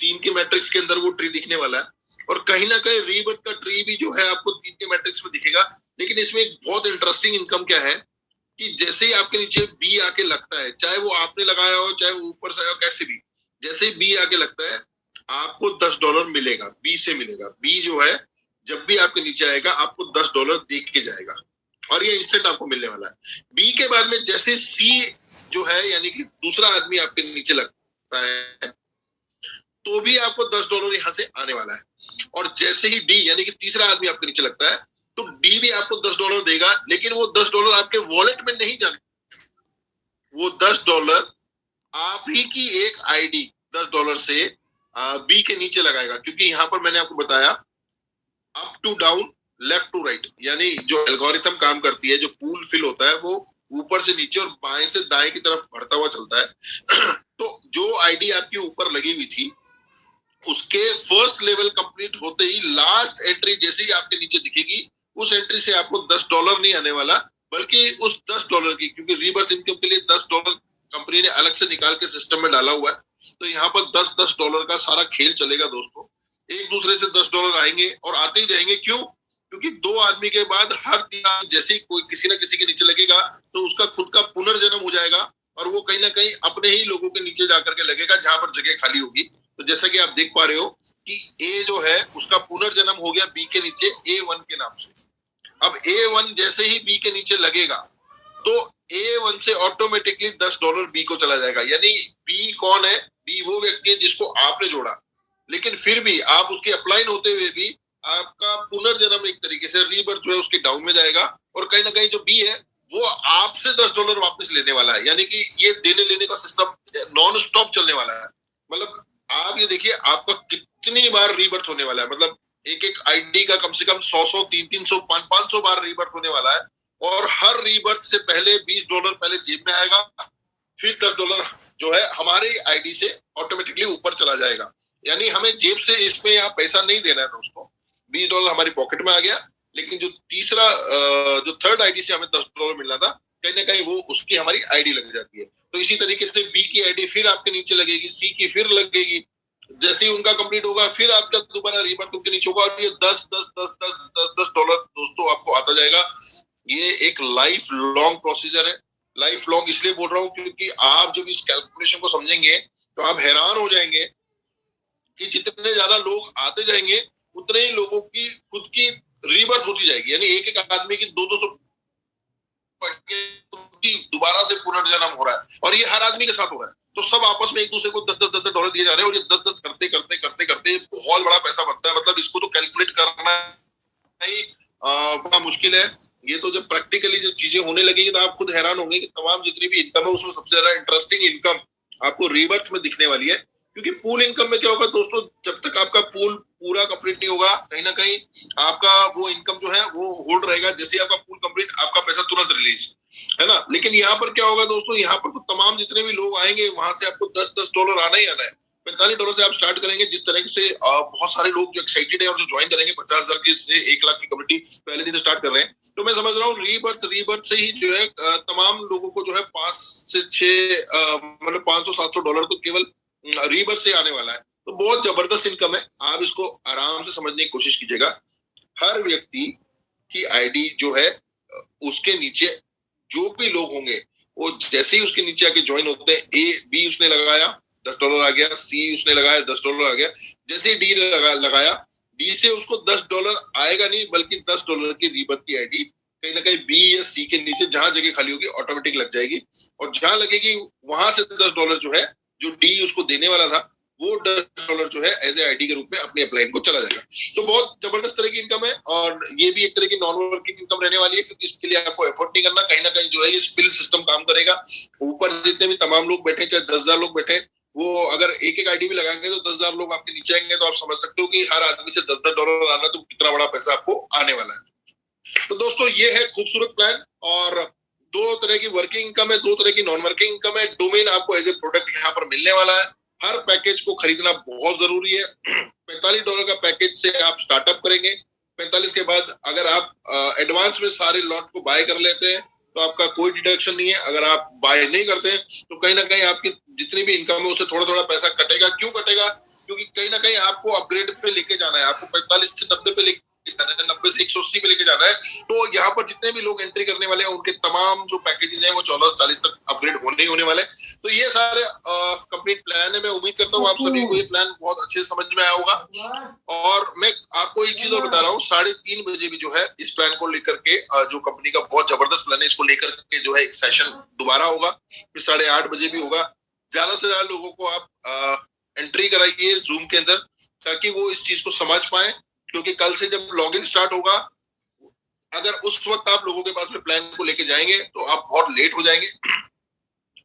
3 के मैट्रिक्स के अंदर वो ट्री दिखने वाला है और कहीं ना कहीं रीबर्थ का ट्री भी जो है आपको 3 के मैट्रिक्स में दिखेगा। लेकिन इसमें एक बहुत इंटरेस्टिंग इनकम क्या है कि जैसे ही आपके नीचे बी आके लगता है, चाहे वो आपने लगाया हो चाहे वो ऊपर से आया हो, कैसे भी, जैसे ही बी आके लगता है आपको $10 मिलेगा, बी से मिलेगा। बी जो है जब भी आपके नीचे आएगा आपको $10 दे के जाएगा और ये इंस्टेंट आपको मिलने वाला है। बी के बाद में जैसे सी जो है यानी कि दूसरा आदमी आपके नीचे लगता है तो भी आपको $10 यहाँ से आने वाला है। और जैसे ही डी यानी कि तीसरा आदमी आपके नीचे लगता है तो डी भी आपको $10 देगा, लेकिन वो $10 आपके वॉलेट में नहीं जाने, वो $10 आप ही की एक आईडी $10 से बी के नीचे लगाएगा। क्योंकि यहाँ पर मैंने आपको बताया up to down left to right, यानी जो एल्गोरिथम काम करती है, जो पूल फिल होता है वो ऊपर से नीचे और बाएं से दाएं की तरफ बढ़ता हुआ चलता है। तो जो आईडी आपके ऊपर लगी हुई थी उसके फर्स्ट लेवल कंप्लीट होते ही लास्ट एंट्री जैसे ही आपके नीचे दिखेगी उस एंट्री से आपको $10 नहीं आने वाला, बल्कि उस $10 की, क्योंकि रीबर्थ इनकम के लिए $10 कंपनी ने अलग से निकाल के सिस्टम में डाला हुआ है, तो यहाँ पर $10 का सारा खेल चलेगा दोस्तों। एक दूसरे से $10 आएंगे और आते ही जाएंगे। क्यों? क्योंकि 2 आदमी के बाद हर 3 आदमी जैसे ही कोई किसी ना किसी के नीचे लगेगा तो उसका खुद का पुनर्जन्म हो जाएगा और वो कहीं ना कहीं अपने ही लोगों के नीचे जाकर के लगेगा जहां पर जगह खाली होगी। तो जैसा कि आप देख पा रहे हो कि ए जो है उसका पुनर्जन्म हो गया बी के नीचे A1 के नाम से। अब A1 जैसे ही बी के नीचे लगेगा तो A1 से ऑटोमेटिकली $10 बी को चला जाएगा। यानी बी कौन है? बी वो व्यक्ति है जिसको आपने जोड़ा, लेकिन फिर भी आप उसके अपलाइन होते हुए भी आपका पुनर्जन्म एक तरीके से रीबर्थ जो है उसके डाउन में जाएगा और कहीं ना कहीं जो बी है वो आपसे $10 वापस लेने वाला है। यानी कि ये देने लेने का सिस्टम नॉन स्टॉप चलने वाला है। मतलब आप ये देखिए आपका कितनी बार रीबर्थ होने वाला है। मतलब एक एक आईडी का कम से कम 100 300 500 बार रीबर्थ होने वाला है और हर रीबर्थ से पहले $20 पहले जेब में आएगा, फिर $10 जो है हमारी आईडी से ऑटोमेटिकली ऊपर चला जाएगा। यानी हमें जेब से इसमें यहाँ पैसा नहीं देना है दोस्तों, $20 हमारी पॉकेट में आ गया। लेकिन जो तीसरा जो थर्ड आईडी से हमें $10 मिलना था कहीं ना कहीं वो उसकी हमारी आईडी लग जाती है। तो इसी तरीके से बी की आईडी फिर आपके नीचे लगेगी, सी की फिर लगेगी, जैसे ही उनका कंप्लीट होगा फिर आपका दोबारा रीबर्थ उनके नीचे होगा और ये $10 दोस्तों आपको आता जाएगा। ये एक लाइफ लॉन्ग प्रोसीजर है। लाइफ लॉन्ग इसलिए बोल रहा हूँ क्योंकि आप जब इस कैलकुलेशन को समझेंगे तो आप हैरान हो जाएंगे कि जितने ज्यादा लोग आते जाएंगे उतने ही लोगों की खुद की रीबर्थ होती जाएगी। यानी एक एक आदमी की 200 दोबारा से पुनर्जन्म हो रहा है और ये हर आदमी के साथ हो रहा है। तो सब आपस में एक दूसरे को $10 दिए जा रहे हैं और ये 10 करते करते करते करते बहुत बड़ा पैसा बनता है। मतलब इसको तो कैलकुलेट करना ही बड़ा मुश्किल है। ये तो जब प्रैक्टिकली जब चीजें होने लगेगी तो आप खुद हैरान होंगे कि तमाम जितनी भी इनकम है उसमें सबसे ज्यादा इंटरेस्टिंग इनकम आपको रीबर्थ में दिखने वाली है। क्योंकि पूल इनकम में क्या होगा दोस्तों, जब तक आपका पूल पूरा कंप्लीट नहीं होगा, कहीं ना कहीं आपका वो इनकम जो है वो होल्ड रहेगा। जैसे आपका पूल कंप्लीट, आपका पैसा तुरंत रिलीज, है ना। लेकिन यहाँ पर क्या होगा दोस्तों, यहाँ पर तो तमाम जितने भी लोग आएंगे वहां से आपको $10 आना ही आना है। $45 से आप स्टार्ट करेंगे। जिस तरह से बहुत सारे लोग जो एक्साइटेड है और जो ज्वाइन करेंगे 50,000 की से 1 लाख की कम्युनिटी पहले दिन से स्टार्ट कर रहे हैं, तो मैं समझ रहा हूँ रीबर्थ से ही जो है तमाम लोगों को जो है 5 से 6 मतलब $500-700 तो केवल रीबर्थ से आने वाला है। तो बहुत जबरदस्त इनकम है। आप इसको आराम से समझने की कोशिश कीजिएगा। हर व्यक्ति की आईडी जो है उसके नीचे जो भी लोग होंगे वो जैसे ही उसके नीचे आके ज्वाइन होते हैं, बी उसने लगाया $10 आ गया, सी उसने लगाया $10 आ गया, जैसे ही डी लगाया, डी से उसको $10 आएगा नहीं, बल्कि $10 की रीबर्थ की आईडी कहीं ना कहीं बी या सी के नीचे जहां जगह खाली होगी ऑटोमेटिक लग जाएगी। और जहां लगेगी वहां से $10 जो है, जो डी उसको देने वाला था, वो $10 जो है एज ए आईडी के रूप में अपने अपलाइन को चला जाएगा। तो बहुत जबरदस्त तरह की इनकम है। और ये भी एक तरह की नॉन वर्किंग इनकम रहने वाली है, क्योंकि इसके लिए आपको एफर्ट नहीं करना। कहीं ना कहीं जो है ये स्पिल सिस्टम काम करेगा। ऊपर जितने भी तमाम लोग बैठे, चाहे 10,000 लोग बैठे, वो अगर एक एक आईडी भी लगाएंगे तो 10,000 लोग आपके नीचे आएंगे। तो आप समझ सकते हो कि हर आदमी से $10 आना तो कितना बड़ा पैसा आपको आने वाला है। तो दोस्तों ये है खूबसूरत प्लान। और 2 तरह की वर्किंग इनकम है, 2 तरह की नॉन वर्किंग इनकम है। डोमेन आपको एज ए प्रोडक्ट यहाँ पर मिलने वाला है। हर पैकेज को खरीदना बहुत जरूरी है। $45 का पैकेज से आप स्टार्टअप करेंगे। 45 के बाद अगर आप एडवांस में सारे लॉट को बाय कर लेते हैं तो आपका कोई डिडक्शन नहीं है। अगर आप बाय नहीं करते हैं तो कहीं ना कहीं आपकी जितनी भी इनकम है उससे थोड़ा थोड़ा पैसा कटेगा। क्यों कटेगा? क्योंकि कहीं ना कहीं आपको अपग्रेड पे लेके जाना है। आपको 45 से 90 पे लेके जाना है, 90 से 180 पे लेके जाना है। तो यहाँ पर जितने भी लोग एंट्री करने वाले हैं उनके तमाम जो पैकेजेस हैं वो 1440 तक अपग्रेड होने ही होने वाले। तो ये सारे कंप्लीट प्लान है। मैं उम्मीद करता हूँ आप सभी को ये प्लान बहुत अच्छे से समझ में आया होगा। और मैं आपको एक चीज और बता रहा हूँ, 3:30 बजे भी जो है इस प्लान को लेकर के जो कंपनी का बहुत जबरदस्त प्लान है, इसको लेकर के जो है एक सेशन दोबारा होगा। फिर 8:30 बजे भी होगा। ज्यादा से ज्यादा लोगों को आप एंट्री कराइए जूम के अंदर, ताकि वो इस चीज को समझ पाए। क्योंकि कल से जब लॉगिन स्टार्ट होगा, अगर उस वक्त आप लोगों के पास में प्लान को लेके जाएंगे तो आप बहुत लेट हो जाएंगे।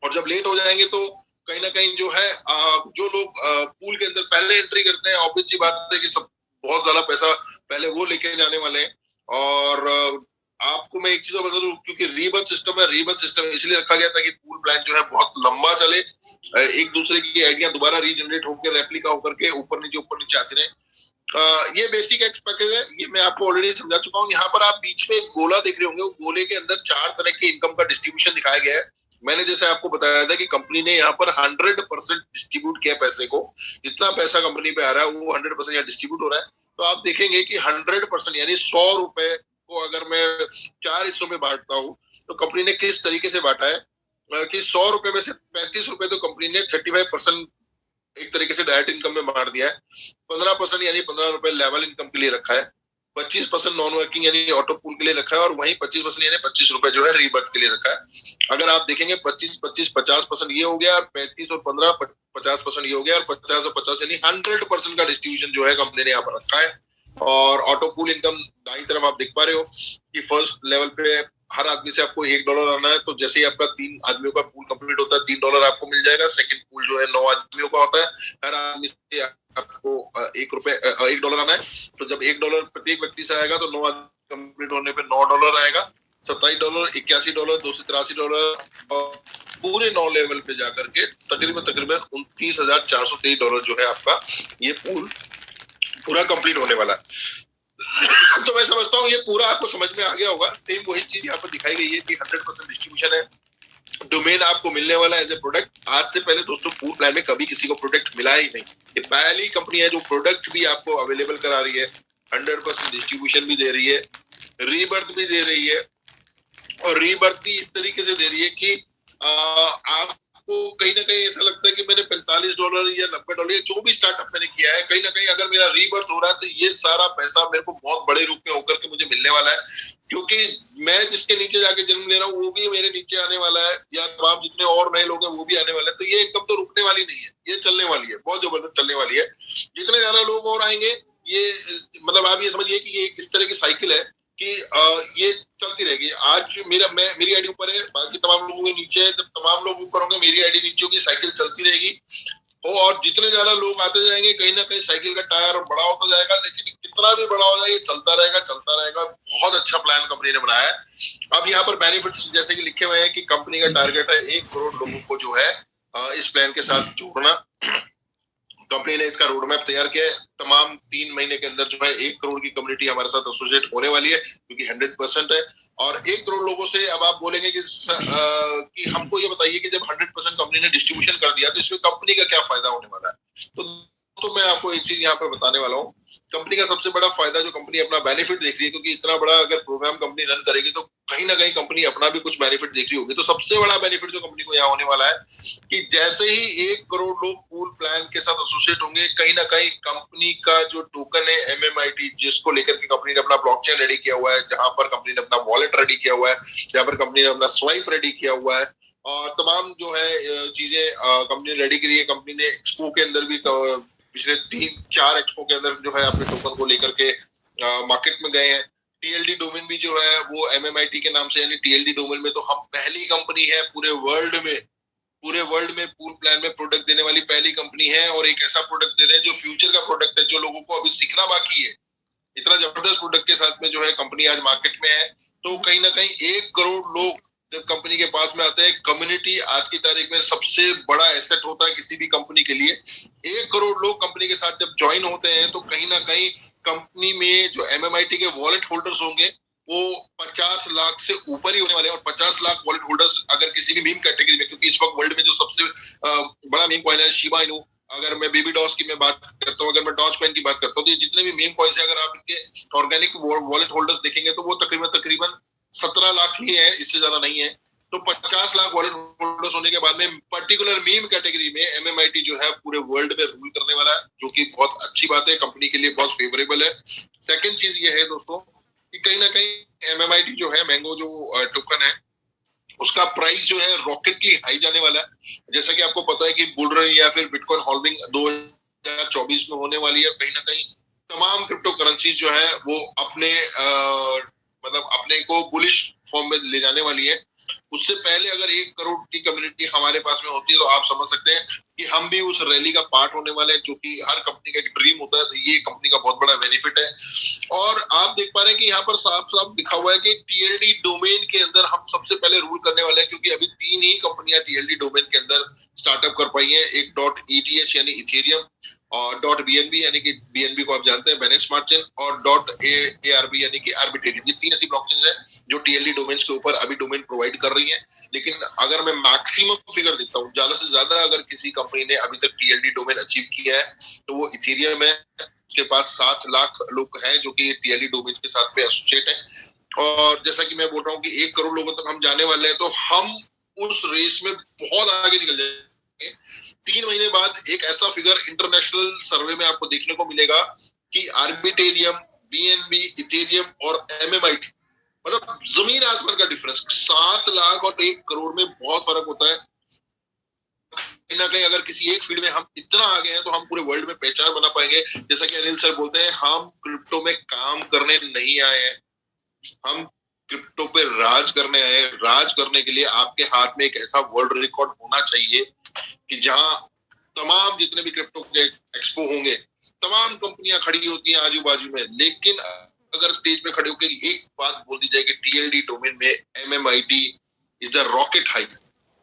और जब लेट हो जाएंगे तो कहीं ना कहीं जो है जो लोग पूल के अंदर पहले एंट्री करते हैं, ऑब्वियस सी बात है कि सब बहुत ज्यादा पैसा पहले वो लेके जाने वाले हैं। और आपको मैं एक चीज और बता दूं, क्योंकि रीबर्थ सिस्टम है, रीबर्थ सिस्टम इसलिए रखा गया था कि पूल प्लान जो है बहुत लंबा चले, एक दूसरे की आइडिया दोबारा रीजनरेट होकर रेप्लिका होकर के ऊपर नीचे आते रहे। ये बेसिक एक्स पैकेज है, ये मैं आपको ऑलरेडी समझा चुका हूँ। यहाँ पर आप बीच में एक गोला देख रहे होंगे, वो गोले के अंदर 4 तरह के इनकम का डिस्ट्रीब्यूशन दिखाया गया है। मैंने जैसे आपको बताया था कि कंपनी ने यहाँ पर 100% डिस्ट्रीब्यूट किया पैसे को। जितना पैसा कंपनी पे आ रहा है वो 100% यहाँ डिस्ट्रीब्यूट हो रहा है। तो आप देखेंगे कि 100% यानी 100 रुपए को अगर मैं 4 हिस्सों में बांटता हूँ तो कंपनी ने किस तरीके से बांटा है कि 100 रुपए में से 35 रुपए तो कंपनी ने 35% एक तरीके से डायरेक्ट इनकम में बांट दिया है। 15% यानी 15 रुपए लेवल इनकम के लिए रखा है। 25% नॉन वर्किंग यानी ऑटो पूल के लिए रखा है। और वहीं 25% यानी 25 रुपए जो है रीबर्थ के लिए रखा है। अगर आप देखेंगे 25-50% ये हो गया, और 35 और 15 50% ये हो गया, और 50 और 50 यानी 100% का डिस्ट्रीब्यूशन जो है कंपनी ने यहाँ पर रखा है। और ऑटो पूल इनकम दाईं तरफ आप देख पा रहे हो कि फर्स्ट लेवल पे हर आदमी से आपको $1 आना है। तो जैसे ही आपका 3 आदमियों का पूल कंप्लीट होता है, $3 आपको मिल जाएगा। सेकंड पूल जो है 9 आदमियों का होता है, हर आदमी से आपको $1 आना है। तो जब $1 प्रत्येक व्यक्ति से आएगा तो 9 आदमी कंप्लीट होने पे $9 आएगा, $27, $81, $283 और पूरे 9 लेवल पे जाकर के तकरीबन $29,423 जो है आपका ये पूल पूरा कंप्लीट होने वाला है। तो मैं समझता हूँ ये पूरा आपको समझ में आ गया होगा। सेम वही चीज यहाँ पर दिखाई गई है कि 100% डिस्ट्रीब्यूशन है। डोमेन आपको मिलने वाला है एज ए प्रोडक्ट। आज से पहले दोस्तों पूल प्लान में कभी किसी को प्रोडक्ट मिला ही नहीं। ये पहली कंपनी है जो प्रोडक्ट भी आपको अवेलेबल करा रही है, 100% डिस्ट्रीब्यूशन भी दे रही है, रीबर्थ भी दे रही है। और रीबर्थ भी इस तरीके से दे रही है कि आपको कहीं ना कहीं ऐसा लगता है कि मैंने $45 या $90 जो भी स्टार्टअप मैंने किया है, कहीं ना कहीं अगर मेरा रीबर्थ हो रहा है तो ये सारा पैसा मेरे को बहुत बड़े रूप में होकर के मुझे मिलने वाला है। क्योंकि मैं जिसके नीचे जाके जन्म ले रहा हूँ वो भी मेरे नीचे आने वाला है, या तमाम जितने और नए लोग हैं वो भी आने वाले हैं। तो ये इनकम तो रुकने वाली नहीं है, ये चलने वाली है, बहुत जबरदस्त चलने वाली है। जितने ज्यादा लोग और आएंगे, ये मतलब आप ये समझिए कि ये इस तरह की साइकिल है कि ये चलती रहेगी। आज मेरी आईडी ऊपर है, बाकी तमाम लोगों के नीचे है। जब तमाम लोग ऊपर होंगे, मेरी आईडी नीचे होगी, साइकिल चलती रहेगी। और जितने ज्यादा लोग आते जाएंगे, कहीं ना कहीं साइकिल का टायर बड़ा होता जाएगा, लेकिन कितना भी बड़ा हो जाए, ये चलता रहेगा चलता रहेगा। बहुत अच्छा प्लान कंपनी ने बनाया है। अब यहाँ पर बेनिफिट्स जैसे कि लिखे हुए हैं कि कंपनी का टारगेट है 1 करोड़ लोगों को जो है इस प्लान के साथ जोड़ना। कंपनी ने इसका रोड मैप तैयार किया है। तमाम 3 महीने के अंदर जो है 1 करोड़ की कम्युनिटी हमारे साथ एसोसिएट होने वाली है, क्योंकि 100% है। और 1 करोड़ लोगों से अब आप बोलेंगे कि हमको ये बताइए कि जब 100% कंपनी ने डिस्ट्रीब्यूशन कर दिया तो इसमें कंपनी का क्या फायदा होने वाला है। तो मैं आपको एक चीज यहाँ पे बताने वाला हूँ। कंपनी का सबसे बड़ा फायदा जो कंपनी अपना बेनिफिट देख रही है, क्योंकि इतना बड़ा अगर प्रोग्राम कंपनी रन करेगी तो कहीं ना कहीं कंपनी अपना भी कुछ बेनिफिट देख रही होगी। तो सबसे बड़ा बेनिफिट जो कंपनी को यहाँ होने वाला है कि जैसे ही 1 करोड़ लोग पूल प्लान के साथ एसोसिएट होंगे, कहीं ना कहीं कंपनी का जो टोकन है MMIT, जिसको लेकर के कंपनी ने अपना ब्लॉकचेन रेडी किया हुआ है, जहां पर कंपनी ने अपना वॉलेट रेडी किया हुआ है, जहां पर कंपनी ने अपना स्वाइप रेडी किया हुआ है, और तमाम जो है चीजें कंपनी ने रेडी करी है। कंपनी ने एक्सपो के अंदर भी पिछले 3-4 एक्सपो के अंदर जो है अपने टोकन को लेकर के मार्केट में गए हैं। TLD डोमेन भी जो है वो MMIT के नाम से, यानी TLD डोमेन में तो हम पहली कंपनी है पूरे वर्ल्ड में पूल प्लान में प्रोडक्ट देने वाली पहली कंपनी है। और एक ऐसा प्रोडक्ट दे रहे हैं जो फ्यूचर का प्रोडक्ट है, जो लोगों को अभी सीखना बाकी है। इतना जबरदस्त प्रोडक्ट के साथ में जो है कंपनी आज मार्केट में है। तो कहीं ना कहीं 1 करोड़ लोग जब कंपनी के पास में आते हैं, कम्युनिटी आज की तारीख में सबसे बड़ा एसेट होता है किसी भी कंपनी के लिए। 1 करोड़ लोग कंपनी के साथ जब ज्वाइन होते हैं तो कहीं ना कहीं कंपनी में जो MMIT के वॉलेट होल्डर्स होंगे वो 50 लाख से ऊपर ही होने वाले हैं। और 50 लाख वॉलेट होल्डर्स अगर किसी भी मीम कैटेगरी में, क्योंकि इस वक्त वर्ल्ड में जो सबसे बड़ा मीम कॉइन है शिबा इनू, अगर मैं बेबी डॉस की मैं बात करता हूँ, अगर मैं डॉज कॉइन की बात करता हूँ, तो ये जितने भी मीम कॉइन्स है, अगर आप इनके ऑर्गेनिक वॉलेट होल्डर्स देखेंगे तो वो तकरीबन 17 लाख ही है, इससे ज्यादा नहीं है। तो 50 लाख वॉलेट होल्डर्स होने के बाद में पर्टिकुलर मीम कैटेगरी में MMIT जो है पूरे वर्ल्ड में रूल करने वाला है, जो कि बहुत अच्छी बात है, कंपनी के लिए बहुत फेवरेबल है। सेकंड चीज ये है दोस्तों कि कहीं ना कहीं MMIT जो है मैंगो जो टोकन है, उसका प्राइस जो है रॉकेटली हाई जाने वाला है। जैसा कि आपको पता है कि बुल रन या फिर बिटकॉइन हॉल्डिंग 2024 में होने वाली है। कहीं ना कहीं तमाम क्रिप्टो करेंसी जो है वो अपने मतलब अपने को बुलिश फॉर्म में ले जाने वाली है। उससे पहले अगर 1 करोड़ की कम्युनिटी हमारे पास में होती है तो आप समझ सकते हैं कि हम भी उस रैली का पार्ट होने वाले हैं, जो कि हर कंपनी का एक ड्रीम होता है। तो ये कंपनी का बहुत बड़ा बेनिफिट है। और आप देख पा रहे हैं कि यहाँ पर साफ साफ लिखा हुआ है कि TLD डोमेन के अंदर हम सबसे पहले रूल करने वाले हैं, क्योंकि अभी 3 ही कंपनियां TLD डोमेन के अंदर स्टार्टअप कर पाई हैं। एक .ETH यानी इथेरियम, और .BNB यानी कि BNB को आप जानते हैं, बाइनेंस स्मार्ट चेन, और .ARB यानी कि आर्बिट्रेरियम। ये 3 ऐसी ब्लॉकचेन्स हैं जो TLD डोमेन्स के ऊपर अभी डोमेन प्रोवाइड कर रही हैं। लेकिन अगर मैं मैक्सिमम फिगर देता हूँ, ज्यादा से ज्यादा अगर किसी कंपनी ने अभी तक TLD डोमेन अचीव किया है तो वो इथेरियम है। उसके पास 7 लाख लोग हैं जो कि TLD डोमेन के साथ में एसोसिएट है। और जैसा कि मैं बोल रहा हूँ कि 1 करोड़ लोगों तक हम जाने वाले हैं, तो हम उस रेस में बहुत आगे निकल जाएंगे। 3 महीने बाद एक ऐसा फिगर इंटरनेशनल सर्वे में आपको देखने को मिलेगा कि आर्बिट्रेरियम, BNB, इथेरियम और MMIT, मतलब जमीन आसमान का डिफरेंस। 7 लाख और 1 करोड़ में बहुत फर्क होता है। कहीं ना कहीं अगर किसी एक फील्ड में हम इतना आगे हैं तो हम पूरे वर्ल्ड में पहचान बना पाएंगे। जैसा कि अनिल सर बोलते हैं, हम क्रिप्टो में काम करने नहीं आए हैं, हम क्रिप्टो पे राज करने आए। राज करने के लिए आपके हाथ में एक ऐसा वर्ल्ड रिकॉर्ड होना चाहिए कि जहां तमाम जितने भी क्रिप्टो के एक्सपो होंगे, तमाम कंपनियां खड़ी होती हैं आजू बाजू में, लेकिन अगर स्टेज पे खड़े होकर एक बात बोल दी जाए कि TLD डोमेन में MMIT is the rocket high.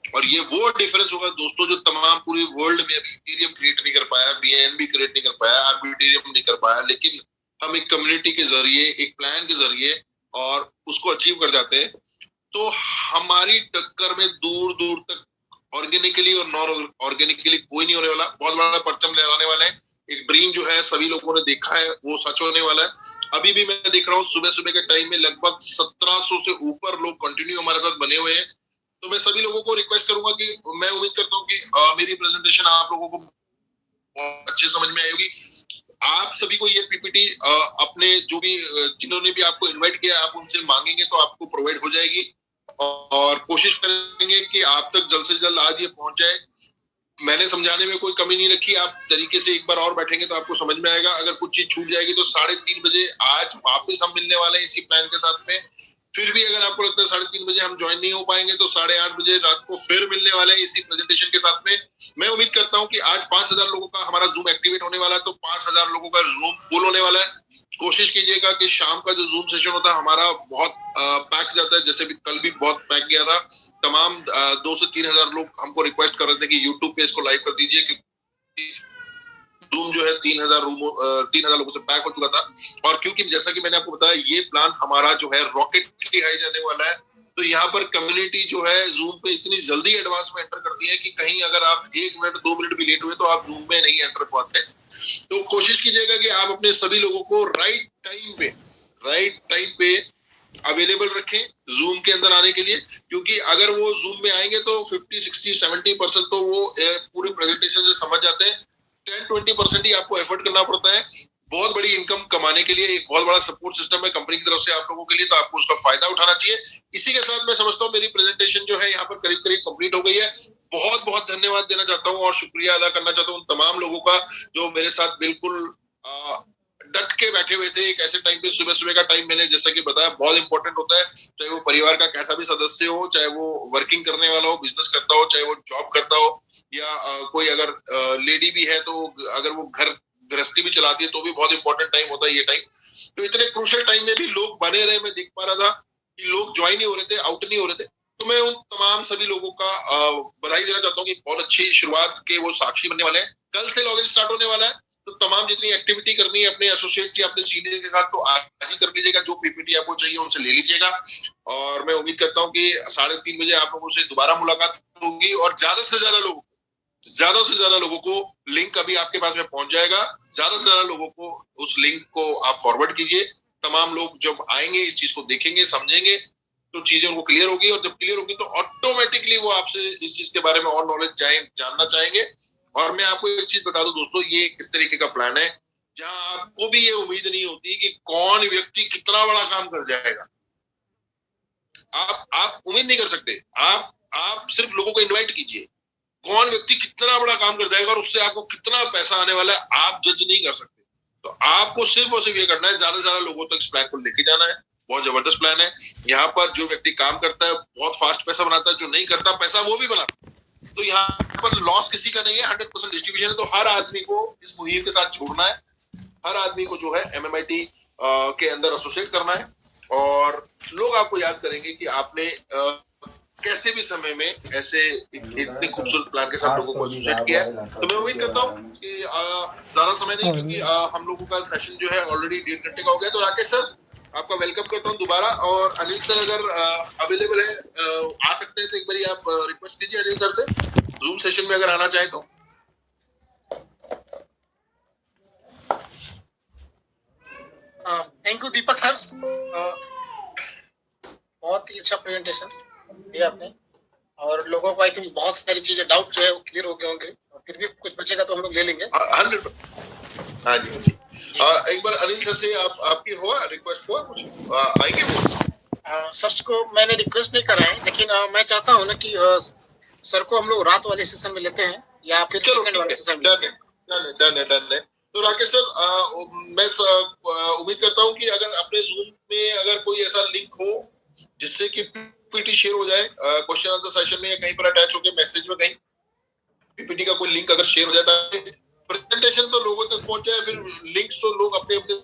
और ये वो डिफरेंस होगा दोस्तों जो तमाम पूरी वर्ल्ड में अभी इथेरियम क्रिएट नहीं कर पाया, BNB क्रिएट नहीं कर पाया, आर्बिट्रेरियम नहीं कर पाया, लेकिन हम एक कम्युनिटी के जरिए, एक प्लान के जरिए और उसको अचीव कर जाते हैं। तो हमारी टक्कर में दूर दूर तक ऑर्गेनिकली और नॉन ऑर्गेनिकली कोई नहीं होने वाला। बहुत बड़ा परचम लहराने वाला है। एक ड्रीम जो है सभी लोगों ने देखा है वो सच होने वाला है। अभी भी मैं देख रहा हूँ सुबह सुबह के टाइम में लगभग 1700 से ऊपर लोग कंटिन्यू हमारे साथ बने हुए हैं। तो मैं सभी लोगों को रिक्वेस्ट करूंगा कि मैं उम्मीद करता हूँ कि मेरी प्रेजेंटेशन आप लोगों को अच्छे समझ में आई होगी। आप सभी को ये PPT अपने जो भी जिन्होंने भी आपको इनवाइट किया, आप उनसे मांगेंगे तो आपको प्रोवाइड हो जाएगी। और कोशिश करेंगे कि आप तक जल्द से जल्द आज ये पहुंच जाए। मैंने समझाने में कोई कमी नहीं रखी। आप तरीके से एक बार और बैठेंगे तो आपको समझ में आएगा। अगर कुछ चीज छूट जाएगी तो 3:30 बजे आज वापस हम मिलने वाले हैं इसी प्लान के साथ में। फिर भी अगर आपको लगता है 3:30 बजे हम ज्वाइन नहीं हो पाएंगे तो 8:30 बजे रात को फिर मिलने वाले हैं इसी प्रेजेंटेशन के साथ में। मैं उम्मीद करता हूं कि आज 5000 लोगों का हमारा जूम एक्टिवेट होने वाला है, तो 5000 लोगों का जूम फुल होने वाला है। कोशिश कीजिएगा कि शाम का जो जूम सेशन होता है हमारा बहुत पैक जाता है, जैसे भी कल भी बहुत पैक गया था। तमाम 2 से 3000 लोग हमको रिक्वेस्ट कर रहे थे कि यूट्यूब पे इसको लाइव कर दीजिए, क्योंकि जूम जो है 3000 लोगों से पैक हो चुका था। और क्योंकि जैसा कि मैंने आपको बताया ये प्लान हमारा जो है रॉकेट हाई जाने वाला है, तो यहाँ पर कम्युनिटी जो है जूम पे इतनी जल्दी एडवांस में एंटर करती है कि कहीं अगर आप 1 मिनट 2 मिनट भी लेट हुए तो आप जूम में नहीं एंटर पाते। तो कोशिश कीजिएगा कि आप अपने सभी लोगों को राइट टाइम पे अवेलेबल रखें जूम के अंदर आने के लिए, क्योंकि अगर वो जूम में आएंगे तो 50, 60, 70% तो वो पूरी प्रेजेंटेशन से समझ जाते हैं। 10-20% ही आपको एफर्ट करना पड़ता है बहुत बड़ी इनकम कमाने के लिए। एक बहुत बड़ा सपोर्ट सिस्टम है कंपनी की तरफ से आप लोगों के लिए, तो आपको उसका फायदा उठाना चाहिए। इसी के साथ मैं समझता हूँ मेरी प्रेजेंटेशन जो है यहाँ पर करीब करीब कंप्लीट हो गई है। बहुत बहुत धन्यवाद देना चाहता हूँ और शुक्रिया अदा करना चाहता हूँ उन तमाम लोगों का जो मेरे साथ बिल्कुल डट के बैठे हुए थे। एक ऐसे टाइम पे सुबह का टाइम मैंने जैसा कि बताया बहुत इंपॉर्टेंट होता है, चाहे वो परिवार का कैसा भी सदस्य हो, चाहे वो वर्किंग करने वाला हो, बिजनेस करता हो, चाहे वो जॉब करता हो, या कोई अगर लेडी भी है तो अगर वो घर गृहस्थी भी चलाती है तो भी बहुत इंपॉर्टेंट टाइम होता है ये टाइम। तो इतने क्रूशियल टाइम में भी लोग बने रहे, मैं देख पा रहा था कि लोग ज्वाइन नहीं हो रहे थे, आउट नहीं हो रहे थे। तो मैं उन तमाम सभी लोगों का बधाई देना चाहता हूँ कि बहुत अच्छी शुरुआत के वो साक्षी बनने वाले हैं। कल से लॉगिन स्टार्ट होने वाला है, तो तमाम जितनी एक्टिविटी करनी है अपने एसोसिएट या अपने सीनियर के साथ तो आज ही कर लीजिएगा। जो पीपीटी आपको चाहिए उनसे ले लीजिएगा, और मैं उम्मीद करता हूँ कि 3:30 बजे आप लोगों से दोबारा मुलाकात होगी और ज्यादा से ज्यादा लोगों को लिंक अभी आपके पास में पहुंच जाएगा। ज्यादा से ज्यादा लोगों को उस लिंक को आप फॉरवर्ड कीजिए। तमाम लोग जब आएंगे इस चीज को देखेंगे समझेंगे तो चीजें उनको क्लियर होगी, और जब क्लियर होगी तो ऑटोमेटिकली वो आपसे इस चीज के बारे में और नॉलेज जानना चाहेंगे। और मैं आपको एक चीज बता दूं दोस्तों, ये किस तरीके का प्लान है जहां आपको भी ये उम्मीद नहीं होती कि कौन व्यक्ति कितना बड़ा काम कर जाएगा। आप उम्मीद नहीं कर सकते। आप सिर्फ लोगों को इनवाइट कीजिए, कौन व्यक्ति कितना बड़ा काम कर जाएगा और उससे आपको कितना पैसा आने वाला है आप जज नहीं कर सकते। तो आपको सिर्फ और सिर्फ ये करना है, ज्यादा से ज्यादा लोगों तक इस प्लान को लेके जाना है। बहुत जबरदस्त प्लान है। यहाँ पर जो व्यक्ति काम करता है बहुत फास्ट पैसा बनाता है, जो नहीं करता पैसा वो भी बनाता है। तो यहाँ पर लॉस किसी का नहीं है, 100% डिस्ट्रीब्यूशन है। तो हर आदमी को इस मुहिम के साथ जोड़ना है, हर आदमी को जो है MMIT के अंदर एसोसिएट करना है, और लोग आपको याद करेंगे कि आपने कैसे भी समय में ऐसे इतने खूबसूरत प्लान के साथ लोगों को एसोसिएट किया है। तो मैं उम्मीद करता हूँ कि ज्यादा समय नहीं, क्योंकि हम लोगों का सेशन जो है ऑलरेडी 1.5 घंटे का हो गया। तो राकेश सर आपका वेलकम करता हूँ दोबारा, और अनिल सर अगर अवेलेबल है आ सकते हैं तो एक बार आप रिक्वेस्ट कीजिए अनिल सर से जूम सेशन में अगर आना चाहे तो। थैंक यू दीपक सर, बहुत ही अच्छा प्रेजेंटेशन दिया आपने, और लोगों को आई थिंक बहुत सारी चीजें डाउट जो है वो क्लियर हो गए होंगे, और फिर भी कुछ बचेगा तो हम लोग ले लेंगे। 100। हाँ जी। एक बार अनिल सर से आपकी हुआ रिक्वेस्ट हुआ कुछ आएंगे वो? सर को मैंने रिक्वेस्ट नहीं करा है, लेकिन मैं चाहता हूँ ना कि सर को हम लोग रात वाले सेशन में लेते हैं या फिर सेकंड वाले सेशन में। डन है। तो राकेश सर मैं उम्मीद करता हूँ कि अगर अपने जूम में अगर कोई ऐसा लिंक हो जिससे कि पीपीटी शेयर हो जाए क्वेश्चन आंसर सेशन में, या कहीं पर अटैच होकर मैसेज में कहीं पीपीटी का कोई लिंक अगर शेयर हो जाता है, प्रेजेंटेशन तो लोगों तक पहुंच जाए, फिर लिंक्स तो लोग अपने अपने